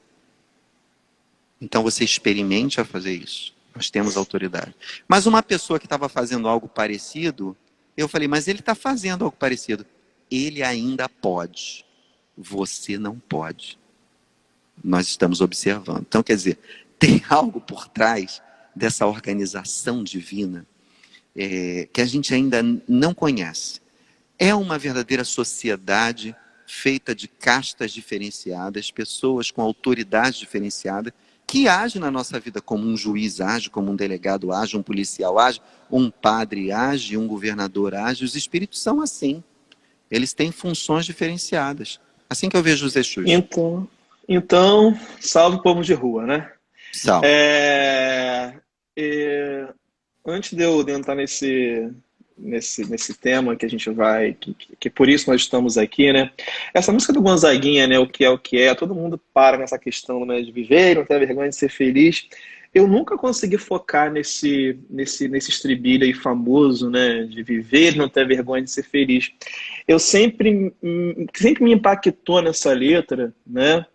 Então você experimente a fazer isso. Nós temos autoridade. Mas uma pessoa que estava fazendo algo parecido, eu falei, mas ele está fazendo algo parecido. Ele ainda pode. Você não pode. Nós estamos observando. Então, quer dizer, tem algo por trás dessa organização divina que a gente ainda não conhece. É uma verdadeira sociedade feita de castas diferenciadas, pessoas com autoridade diferenciada, que age na nossa vida como um juiz age, como um delegado age, um policial age, um padre age, um governador age. Os espíritos são assim. Eles têm funções diferenciadas. Assim que eu vejo os Exus. Então, salve o povo de rua, né? Salve. Antes de eu entrar nesse tema que a gente vai, que por isso nós estamos aqui, né? Essa música do Gonzaguinha, né? O que é, todo mundo para nessa questão, né, de viver, não ter vergonha de ser feliz. Eu nunca consegui focar nesse estribilho aí famoso, né? De viver, não ter vergonha de ser feliz. Eu sempre me impactou nessa letra, né?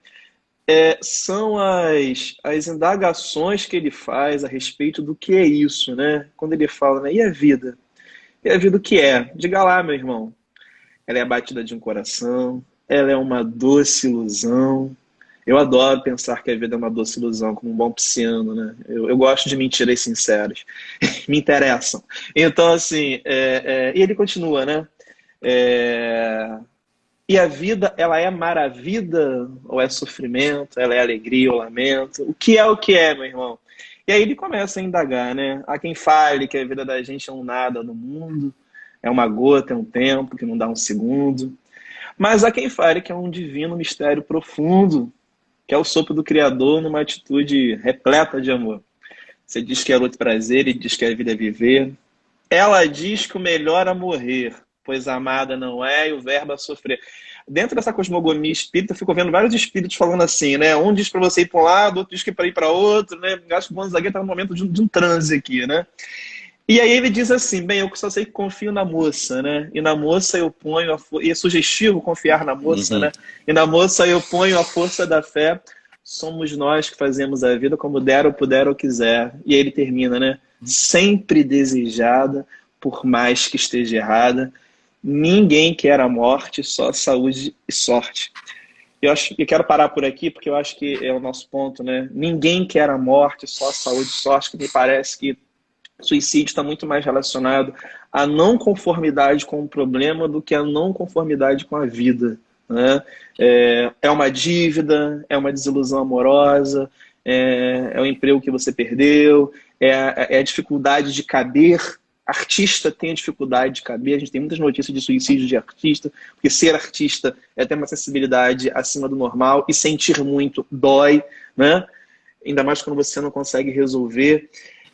São as indagações que ele faz a respeito do que é isso, né? Quando ele fala, né? E a vida? E a vida o que é? Diga lá, meu irmão. Ela é a batida de um coração, ela é uma doce ilusão. Eu adoro pensar que a vida é uma doce ilusão, como um bom pisciano, né? Eu gosto de mentiras sinceras, me interessam. Então, assim, e ele continua, né? E a vida, ela é maravilha ou é sofrimento? Ela é alegria ou lamento? O que é, meu irmão? E aí ele começa a indagar, né? Há quem fale que a vida da gente é um nada no mundo, é uma gota, é um tempo que não dá um segundo. Mas há quem fale que é um divino mistério profundo, que é o sopro do Criador numa atitude repleta de amor. Você diz que é luta e prazer, ele diz que a vida é viver. Ela diz que o melhor é morrer, pois a amada não é e o verbo é sofrer. Dentro dessa cosmogonia espírita, eu fico vendo vários espíritos falando assim, né? Um diz para você ir para um lado, outro diz que é para ir para outro, né? Eu acho que o Gonzaga está no momento de um transe aqui, né? E aí ele diz assim, bem, eu só sei que confio na moça, né? E na moça eu ponho e é sugestivo confiar na moça, né? E na moça eu ponho a força da fé. Somos nós que fazemos a vida como der ou puder ou quiser. E aí ele termina, né? Sempre desejada, por mais que esteja errada. Ninguém quer a morte, só saúde e sorte. Eu quero parar por aqui porque eu acho que é o nosso ponto, né? Ninguém quer a morte, só saúde e sorte, que me parece que suicídio está muito mais relacionado à não conformidade com o problema do que à não conformidade com a vida, né? É uma dívida, é uma desilusão amorosa, é o emprego que você perdeu, é a dificuldade de caber. Artista tem a dificuldade de caber, a gente tem muitas notícias de suicídio de artista, porque ser artista é ter uma sensibilidade acima do normal e sentir muito dói, né? Ainda mais quando você não consegue resolver.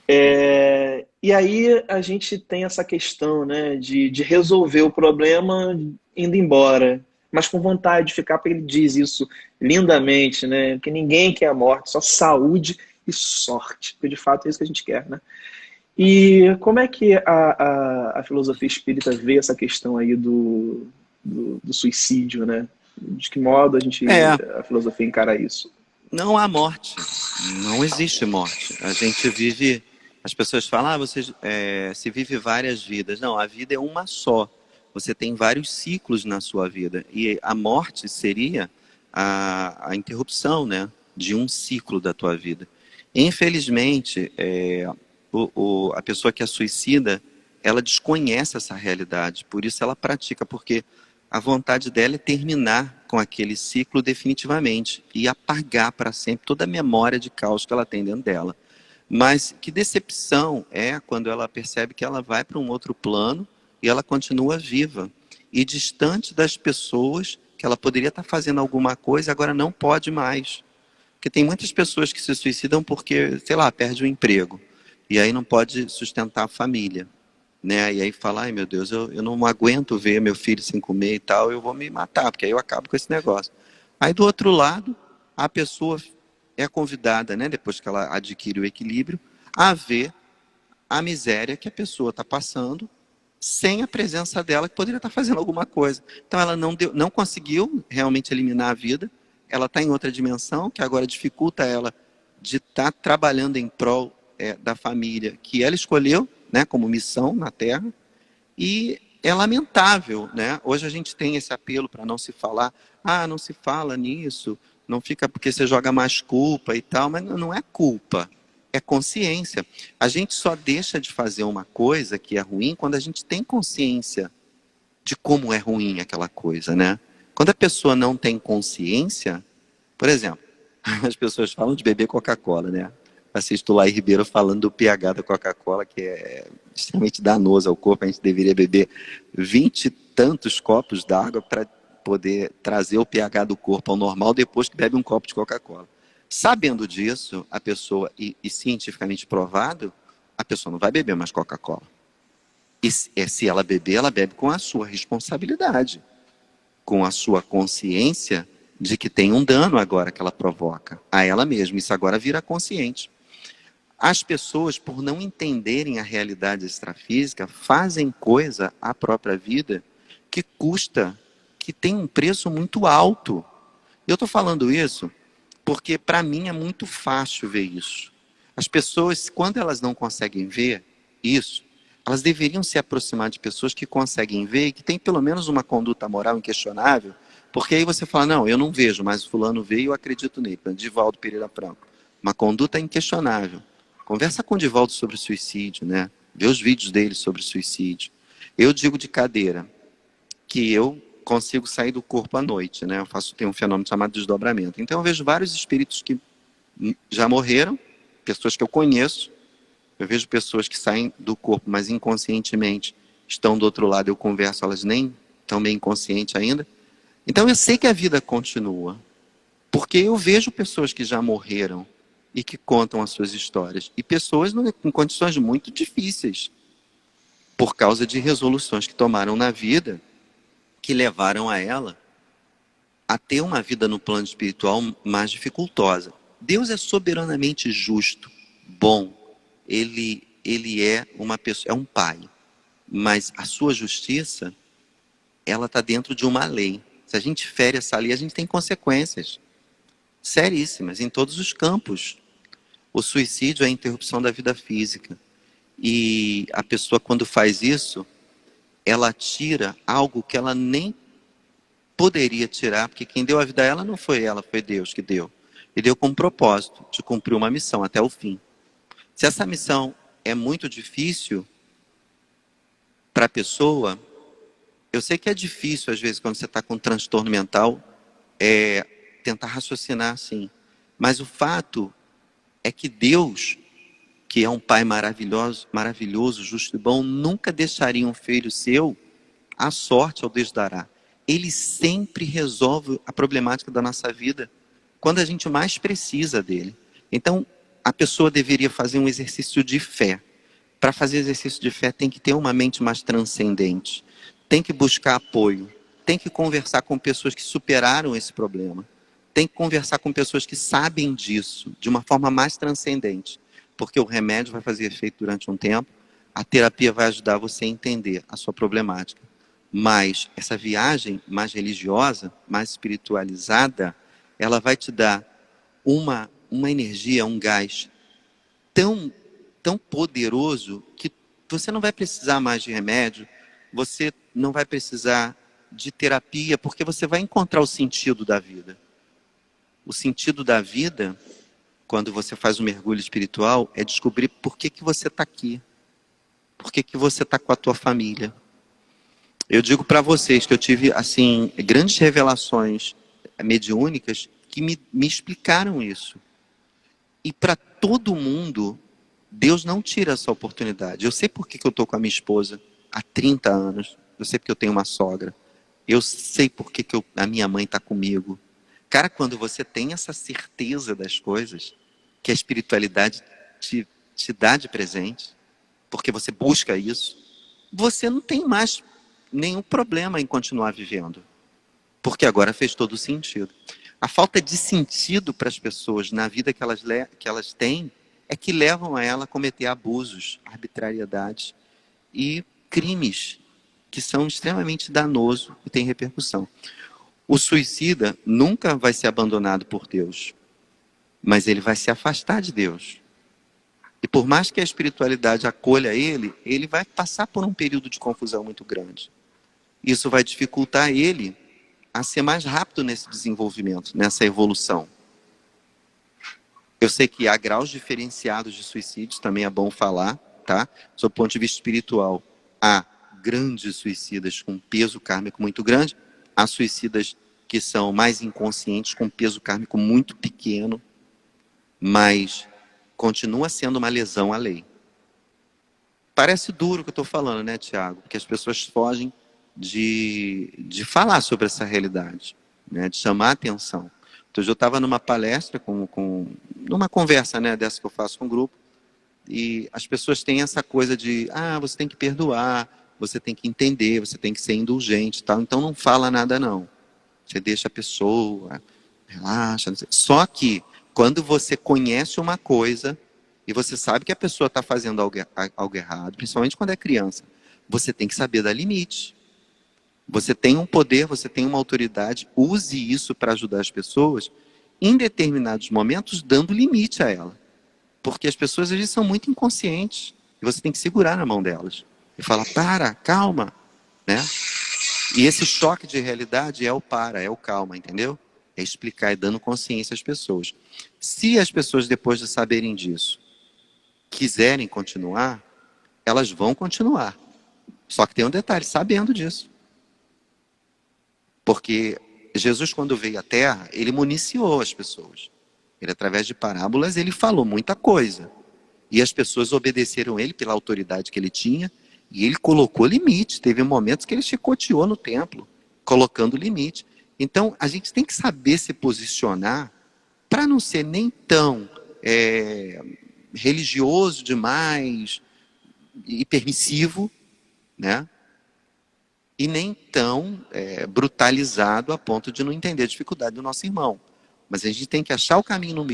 E aí a gente tem essa questão, né, de resolver o problema indo embora, mas com vontade de ficar, porque ele diz isso lindamente, né, que ninguém quer a morte, só saúde e sorte, porque de fato é isso que a gente quer, né? E como é que a filosofia espírita vê essa questão aí do suicídio, né? De que modo a filosofia encara isso? Não há morte, não existe morte. A gente vive, as pessoas falam, se vive várias vidas. Não, a vida é uma só. Você tem vários ciclos na sua vida. E a morte seria a interrupção, né, de um ciclo da tua vida. Infelizmente, a pessoa que é suicida, ela desconhece essa realidade. Por isso ela pratica, porque a vontade dela é terminar com aquele ciclo definitivamente e apagar para sempre toda a memória de caos que ela tem dentro dela. Mas que decepção é quando ela percebe que ela vai para um outro plano e ela continua viva e distante das pessoas que ela poderia estar fazendo alguma coisa e agora não pode mais. Porque tem muitas pessoas que se suicidam porque, sei lá, perde o emprego e aí não pode sustentar a família. Né? E aí fala, ai meu Deus, eu não aguento ver meu filho sem comer e tal, eu vou me matar, porque aí eu acabo com esse negócio. Aí do outro lado, a pessoa é convidada, né, depois que ela adquire o equilíbrio, a ver a miséria que a pessoa está passando sem a presença dela, que poderia estar fazendo alguma coisa. Então ela não conseguiu realmente eliminar a vida, ela está em outra dimensão, que agora dificulta ela de estar trabalhando em prol da família que ela escolheu, né, como missão na Terra, e é lamentável, né? Hoje a gente tem esse apelo para não se falar, não se fala nisso, não fica porque você joga mais culpa e tal, mas não é culpa, é consciência. A gente só deixa de fazer uma coisa que é ruim quando a gente tem consciência de como é ruim aquela coisa, né? Quando a pessoa não tem consciência, por exemplo, as pessoas falam de beber Coca-Cola, né? Assisto o Laí Ribeiro falando do pH da Coca-Cola, que é extremamente danoso ao corpo. A gente deveria beber 20 e tantos copos d'água para poder trazer o pH do corpo ao normal depois que bebe um copo de Coca-Cola. Sabendo disso, a pessoa, e cientificamente provado, a pessoa não vai beber mais Coca-Cola. E se ela beber, ela bebe com a sua responsabilidade, com a sua consciência de que tem um dano agora que ela provoca a ela mesma. Isso agora vira consciente. As pessoas, por não entenderem a realidade extrafísica, fazem coisa à própria vida que custa, que tem um preço muito alto. Eu estou falando isso porque, para mim, é muito fácil ver isso. As pessoas, quando elas não conseguem ver isso, elas deveriam se aproximar de pessoas que conseguem ver e que têm pelo menos uma conduta moral inquestionável, porque aí você fala, não, eu não vejo, mas o fulano vê e eu acredito nele. Divaldo Pereira Franco. Uma conduta inquestionável. Conversa com o Divaldo sobre suicídio, né? Vê os vídeos dele sobre suicídio. Eu digo de cadeira que eu consigo sair do corpo à noite, né? Tenho um fenômeno chamado desdobramento. Então eu vejo vários espíritos que já morreram, pessoas que eu conheço. Eu vejo pessoas que saem do corpo, mas inconscientemente estão do outro lado. Eu converso, elas nem estão bem inconscientes ainda. Então eu sei que a vida continua, porque eu vejo pessoas que já morreram e que contam as suas histórias. E pessoas em condições muito difíceis, por causa de resoluções que tomaram na vida, que levaram a ela a ter uma vida no plano espiritual mais dificultosa. Deus é soberanamente justo, bom. Ele é uma pessoa, é um pai. Mas a sua justiça, ela está dentro de uma lei. Se a gente fere essa lei, a gente tem consequências seríssimas em todos os campos. O suicídio é a interrupção da vida física. E a pessoa, quando faz isso, ela tira algo que ela nem poderia tirar, porque quem deu a vida a ela não foi ela, foi Deus que deu. E deu com o propósito de cumprir uma missão até o fim. Se essa missão é muito difícil para a pessoa, eu sei que é difícil, às vezes, quando você está com um transtorno mental, tentar raciocinar assim. Mas o fato é que Deus, que é um Pai maravilhoso, justo e bom, nunca deixaria um filho seu à sorte ao desdará. Ele sempre resolve a problemática da nossa vida quando a gente mais precisa dele. Então, a pessoa deveria fazer um exercício de fé. Para fazer exercício de fé, tem que ter uma mente mais transcendente. Tem que buscar apoio. Tem que conversar com pessoas que superaram esse problema. Tem que conversar com pessoas que sabem disso, de uma forma mais transcendente. Porque o remédio vai fazer efeito durante um tempo, a terapia vai ajudar você a entender a sua problemática. Mas essa viagem mais religiosa, mais espiritualizada, ela vai te dar uma energia, um gás tão poderoso que você não vai precisar mais de remédio, você não vai precisar de terapia, porque você vai encontrar o sentido da vida. O sentido da vida, quando você faz um mergulho espiritual, é descobrir por que você está aqui. Por que você está com a tua família. Eu digo para vocês que eu tive, assim, grandes revelações mediúnicas que me explicaram isso. E para todo mundo, Deus não tira essa oportunidade. Eu sei por que eu estou com a minha esposa há 30 anos. Eu sei porque eu tenho uma sogra. Eu sei por que a minha mãe está comigo. Cara, quando você tem essa certeza das coisas, que a espiritualidade te dá de presente, porque você busca isso, você não tem mais nenhum problema em continuar vivendo. Porque agora fez todo sentido. A falta de sentido para as pessoas na vida que elas têm é que levam a ela a cometer abusos, arbitrariedades e crimes que são extremamente danosos e têm repercussão. O suicida nunca vai ser abandonado por Deus. mas ele vai se afastar de Deus. E por mais que a espiritualidade acolha ele, ele vai passar por um período de confusão muito grande. Isso vai dificultar ele a ser mais rápido nesse desenvolvimento, nessa evolução. Eu sei que há graus diferenciados de suicídios, também é bom falar, tá? Sob o ponto de vista espiritual, há grandes suicidas com peso kármico muito grande, há suicidas que são mais inconscientes, com peso kármico muito pequeno, mas continua sendo uma lesão à lei. Parece duro o que eu estou falando, né, Tiago? Porque as pessoas fogem de falar sobre essa realidade, né, de chamar a atenção. Então, eu estava numa palestra, numa conversa, né, dessa que eu faço com o grupo, e as pessoas têm essa coisa de, você tem que perdoar, você tem que entender, você tem que ser indulgente, tal. Então não fala nada não. Você deixa a pessoa, relaxa. Não sei. Só que quando você conhece uma coisa e você sabe que a pessoa está fazendo algo errado, principalmente quando é criança, você tem que saber dar limite. Você tem um poder, você tem uma autoridade, use isso para ajudar as pessoas em determinados momentos, dando limite a ela. Porque as pessoas às vezes são muito inconscientes e você tem que segurar na mão delas e falar, calma, né? E esse choque de realidade é é o calma, entendeu? É explicar e dando consciência às pessoas. Se as pessoas, depois de saberem disso, quiserem continuar, elas vão continuar. Só que tem um detalhe, sabendo disso. Porque Jesus, quando veio à Terra, ele municiou as pessoas. Ele, através de parábolas, ele falou muita coisa. E as pessoas obedeceram ele pela autoridade que ele tinha, e ele colocou limite. Teve momentos que ele chicoteou no templo, colocando limite. Então, a gente tem que saber se posicionar para não ser nem tão religioso demais e permissivo, né? E nem tão brutalizado a ponto de não entender a dificuldade do nosso irmão. Mas a gente tem que achar o caminho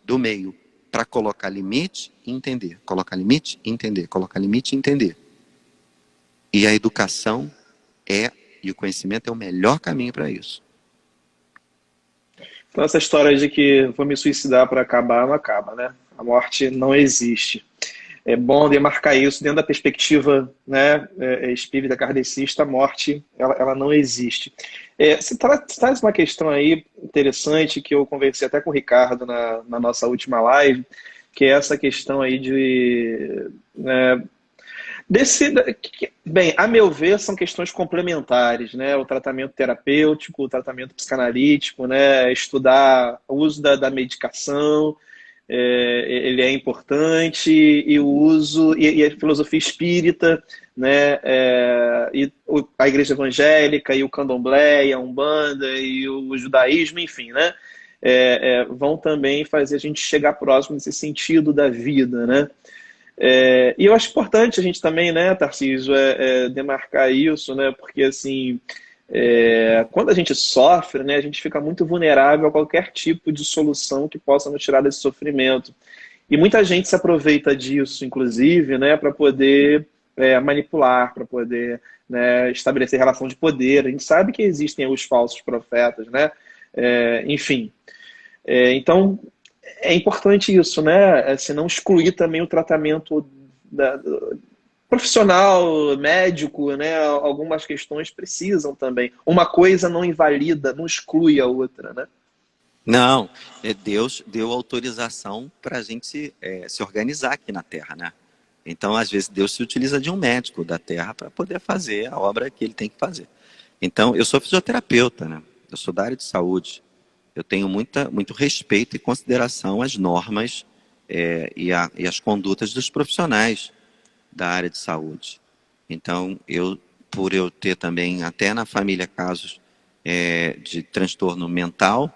do meio para colocar limite e entender. Colocar limite e entender. Colocar limite e entender. E a educação e o conhecimento é o melhor caminho para isso. Então essa história de que vou me suicidar para acabar, não acaba, né? A morte não existe. É bom demarcar isso dentro da perspectiva, né, espírita kardecista. A morte ela não existe. Você traz uma questão aí interessante que eu conversei até com o Ricardo na nossa última live, que é essa questão aí de... Bem, a meu ver, são questões complementares, né? O tratamento terapêutico, o tratamento psicanalítico, né? Estudar o uso da medicação, ele é importante, e o uso, e a filosofia espírita, né? A igreja evangélica, e o candomblé, e a umbanda, e o judaísmo, enfim, né? Vão também fazer a gente chegar próximo desse sentido da vida, né? E eu acho importante a gente também, né, Tarcísio, demarcar isso, né, porque assim, quando a gente sofre, né, a gente fica muito vulnerável a qualquer tipo de solução que possa nos tirar desse sofrimento. E muita gente se aproveita disso, inclusive, né, para poder manipular, para poder, né, estabelecer relação de poder. A gente sabe que existem os falsos profetas, né, enfim. Então, é importante isso, né? Se não excluir também o tratamento profissional, médico, né? Algumas questões precisam também. Uma coisa não invalida, não exclui a outra, né? Não, Deus deu autorização para a gente se organizar aqui na Terra, né? Então, às vezes, Deus se utiliza de um médico da Terra para poder fazer a obra que ele tem que fazer. Então, eu sou fisioterapeuta, né? Eu sou da área de saúde. Eu tenho muito respeito e consideração às normas e às condutas dos profissionais da área de saúde. Então, por eu ter também, até na família, casos de transtorno mental,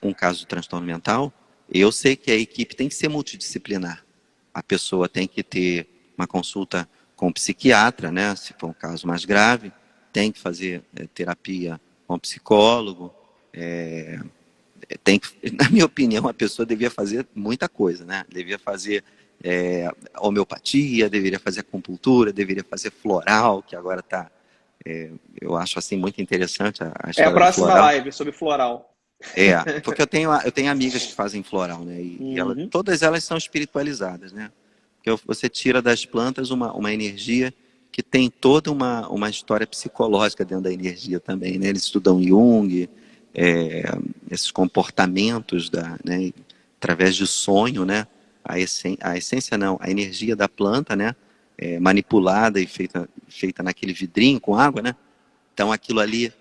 um caso de transtorno mental, eu sei que a equipe tem que ser multidisciplinar. A pessoa tem que ter uma consulta com o psiquiatra, né, se for um caso mais grave, tem que fazer terapia com o psicólogo, na minha opinião, a pessoa devia fazer muita coisa, né? Devia fazer homeopatia, deveria fazer acupuntura, deveria fazer floral, que agora está, eu acho assim muito interessante a É a história do próxima floral. live sobre floral. Porque eu tenho amigas que fazem floral, né? Uhum. Todas elas são espiritualizadas, né? Porque você tira das plantas uma energia que tem toda uma história psicológica dentro da energia também, né? Eles estudam Jung, é, esses comportamentos né? Através de sonho, né? A essência não, a energia da planta, né? Manipulada e feita naquele vidrinho com água, né? Então aquilo ali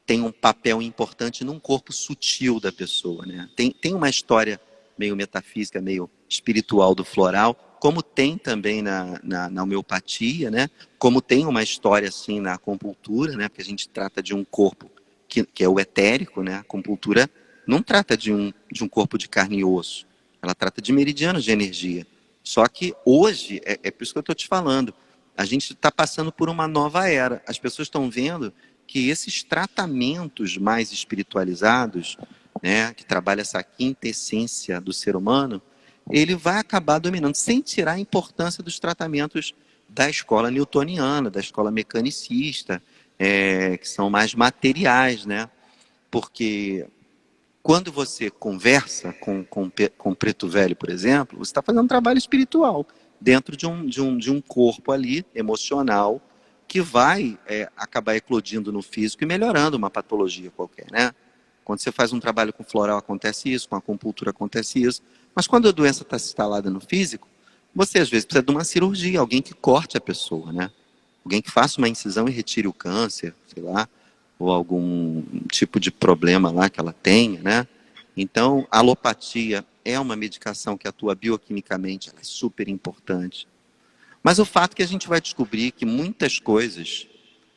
tem um papel importante num corpo sutil da pessoa, né? Tem uma história meio metafísica, meio espiritual do floral, como tem também na homeopatia, né? Como tem uma história assim na acupuntura, né? Porque a gente trata de um corpo que é o etérico, né? A acupuntura não trata de um corpo de carne e osso, ela trata de meridianos de energia. Só que hoje, é por isso que eu estou te falando, a gente está passando por uma nova era. As pessoas estão vendo que esses tratamentos mais espiritualizados, né, que trabalha essa quinta essência do ser humano, ele vai acabar dominando, sem tirar a importância dos tratamentos da escola newtoniana, da escola mecanicista, que são mais materiais, né? Porque quando você conversa com Preto Velho, por exemplo, você está fazendo um trabalho espiritual dentro de um corpo ali, emocional, que vai acabar eclodindo no físico e melhorando uma patologia qualquer, né? Quando você faz um trabalho com floral acontece isso, com acupuntura acontece isso, mas quando a doença está instalada no físico, você às vezes precisa de uma cirurgia, alguém que corte a pessoa, né? Alguém que faça uma incisão e retire o câncer, sei lá, ou algum tipo de problema lá que ela tenha, né? Então, a alopatia é uma medicação que atua bioquimicamente, ela é super importante. Mas o fato é que a gente vai descobrir que muitas coisas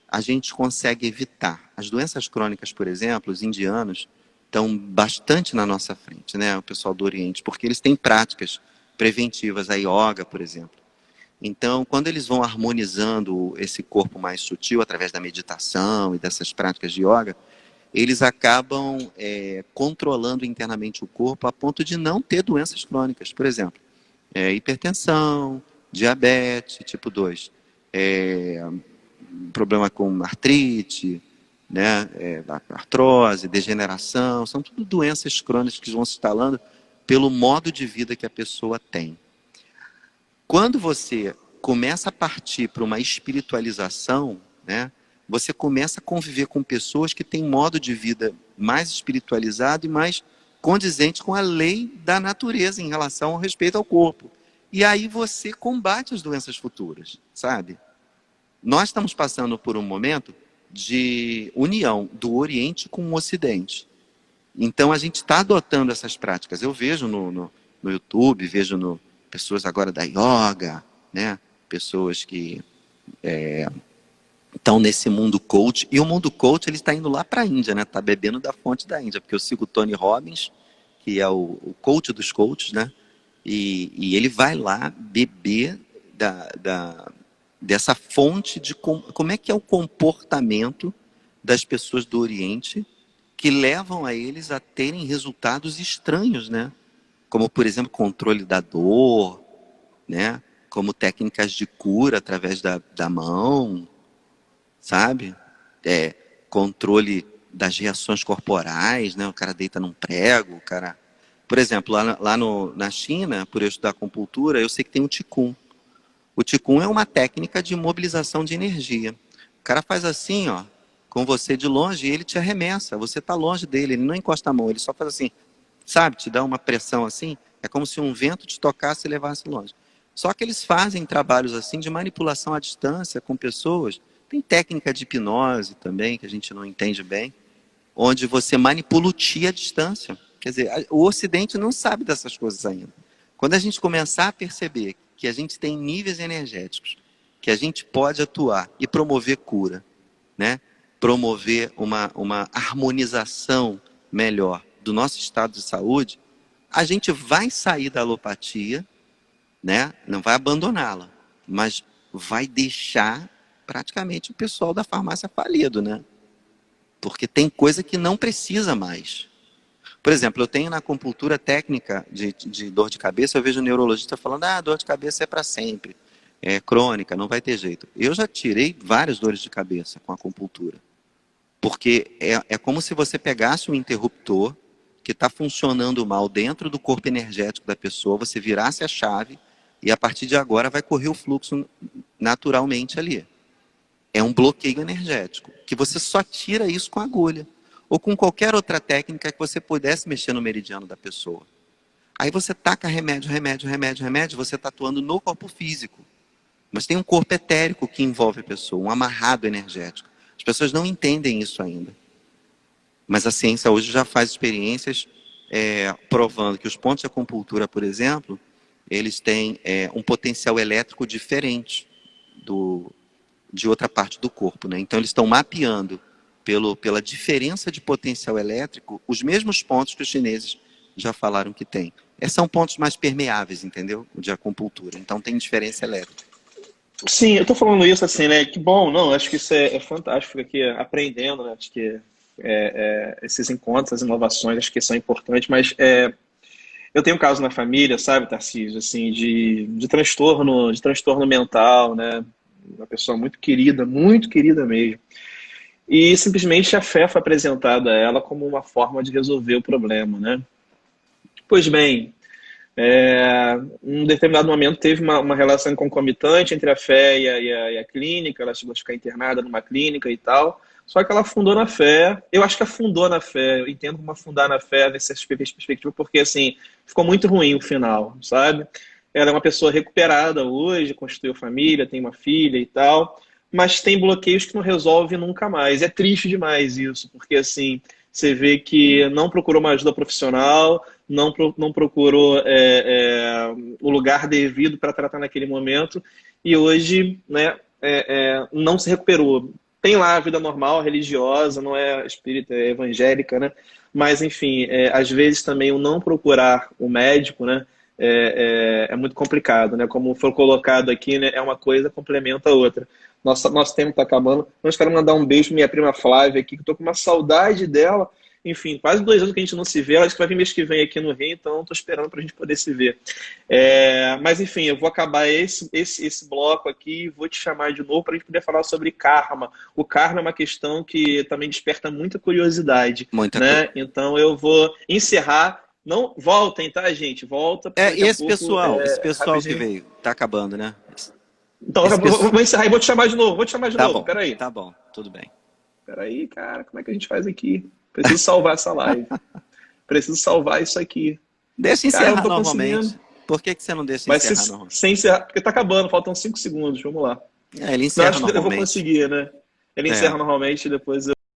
a gente consegue evitar. As doenças crônicas, por exemplo, os indianos estão bastante na nossa frente, né? O pessoal do Oriente, porque eles têm práticas preventivas, a yoga, por exemplo. Então, quando eles vão harmonizando esse corpo mais sutil através da meditação e dessas práticas de yoga, eles acabam controlando internamente o corpo a ponto de não ter doenças crônicas. Por exemplo, hipertensão, diabetes tipo 2, problema com artrite, né, artrose, degeneração, são tudo doenças crônicas que vão se instalando pelo modo de vida que a pessoa tem. Quando você começa a partir para uma espiritualização, né, você começa a conviver com pessoas que têm modo de vida mais espiritualizado e mais condizente com a lei da natureza em relação ao respeito ao corpo. E aí você combate as doenças futuras, sabe? Nós estamos passando por um momento de união do Oriente com o Ocidente. Então a gente está adotando essas práticas. Eu vejo no YouTube, vejo pessoas agora da yoga, né? Pessoas que estão nesse mundo coach. E o mundo coach ele está indo lá para a Índia, né? Está bebendo da fonte da Índia, porque eu sigo o Tony Robbins, que é o coach dos coaches, né? E ele vai lá beber dessa fonte de como é que é o comportamento das pessoas do Oriente que levam a eles a terem resultados estranhos, né? Como, por exemplo, controle da dor, né? Como técnicas de cura através da mão, sabe? É, controle das reações corporais, né? O cara deita num prego, o cara... Por exemplo, na China, por eu estudar acupuntura, eu sei que tem o Qigong. O Qigong é uma técnica de mobilização de energia. O cara faz assim, ó, com você de longe e ele te arremessa. Você está longe dele, ele não encosta a mão, ele só faz assim, sabe? Te dá uma pressão assim. É como se um vento te tocasse e levasse longe. Só que eles fazem trabalhos assim de manipulação à distância com pessoas. Tem técnica de hipnose também, que a gente não entende bem, onde você manipula o ti à distância. Quer dizer, o Ocidente não sabe dessas coisas ainda. Quando a gente começar a perceber que a gente tem níveis energéticos, que a gente pode atuar e promover cura, né? Promover uma harmonização melhor do nosso estado de saúde, a gente vai sair da alopatia, né? Não vai abandoná-la, mas vai deixar praticamente o pessoal da farmácia falido, né? Porque tem coisa que não precisa mais. Por exemplo, eu tenho na acupuntura técnica de dor de cabeça, eu vejo o neurologista falando, dor de cabeça é para sempre, é crônica, não vai ter jeito. Eu já tirei várias dores de cabeça com a acupuntura. Porque é como se você pegasse um interruptor que está funcionando mal dentro do corpo energético da pessoa, você virasse a chave e a partir de agora vai correr o fluxo naturalmente ali. É um bloqueio energético, que você só tira isso com agulha, ou com qualquer outra técnica que você pudesse mexer no meridiano da pessoa. Aí você taca remédio, remédio, remédio, remédio, você está atuando no corpo físico. Mas tem um corpo etérico que envolve a pessoa, um amarrado energético. As pessoas não entendem isso ainda. Mas a ciência hoje já faz experiências provando que os pontos de acupuntura, por exemplo, eles têm um potencial elétrico diferente de outra parte do corpo, né? Então eles estão mapeando pela diferença de potencial elétrico os mesmos pontos que os chineses já falaram que tem. São pontos mais permeáveis, entendeu? De acupuntura. Então tem diferença elétrica. Sim, eu tô falando isso assim, né? Que bom, não, acho que isso é fantástico aqui, aprendendo, né? Acho que esses encontros, as inovações, acho que são importantes, mas eu tenho um caso na família, sabe, Tarcísio, assim, de transtorno mental, né? Uma pessoa muito querida mesmo. E simplesmente a fé foi apresentada a ela como uma forma de resolver o problema, né? Pois bem, em um determinado momento teve uma relação concomitante entre a fé e a clínica, ela chegou a ficar internada numa clínica e tal, só que ela afundou na fé, eu acho que afundou na fé, eu entendo como afundar na fé nessa perspectiva, porque assim, ficou muito ruim o final, sabe? Ela é uma pessoa recuperada hoje, constituiu família, tem uma filha e tal, mas tem bloqueios que não resolve nunca mais. É triste demais isso, porque assim, você vê que não procurou uma ajuda profissional, não procurou o lugar devido para tratar naquele momento, e hoje, né, não se recuperou. Tem lá a vida normal, religiosa, não é espírita, é evangélica, né? Mas, enfim, às vezes também o não procurar o médico, né, é muito complicado, né? Como foi colocado aqui, né, uma coisa complementa a outra. Nosso tempo está acabando. Mas quero mandar um beijo para minha prima Flávia aqui, que estou com uma saudade dela. Enfim, quase 2 anos que a gente não se vê. Ela disse que vai vir mês que vem aqui no Rio, então estou esperando para a gente poder se ver. Mas, enfim, eu vou acabar esse bloco aqui e vou te chamar de novo para a gente poder falar sobre karma. O karma é uma questão que também desperta muita curiosidade. Muita né? Então, eu vou encerrar. Não, voltem, tá, gente? Volta. Esse pessoal que rapidinho. veio, tá acabando, né? Então, vou encerrar e vou te chamar de novo. Tá bom, Peraí. tá bom, tudo bem. Peraí, cara, como é que a gente faz aqui? Preciso salvar essa live. Preciso salvar isso aqui. Deixa Cara, eu encerrar não tô normalmente. conseguindo. Por que você não deixa Mas encerrar normalmente? sem encerrar, porque tá acabando, faltam 5 segundos. Vamos lá. Ele Não, encerra acho que eu vou normalmente. conseguir, né? Ele encerra normalmente e depois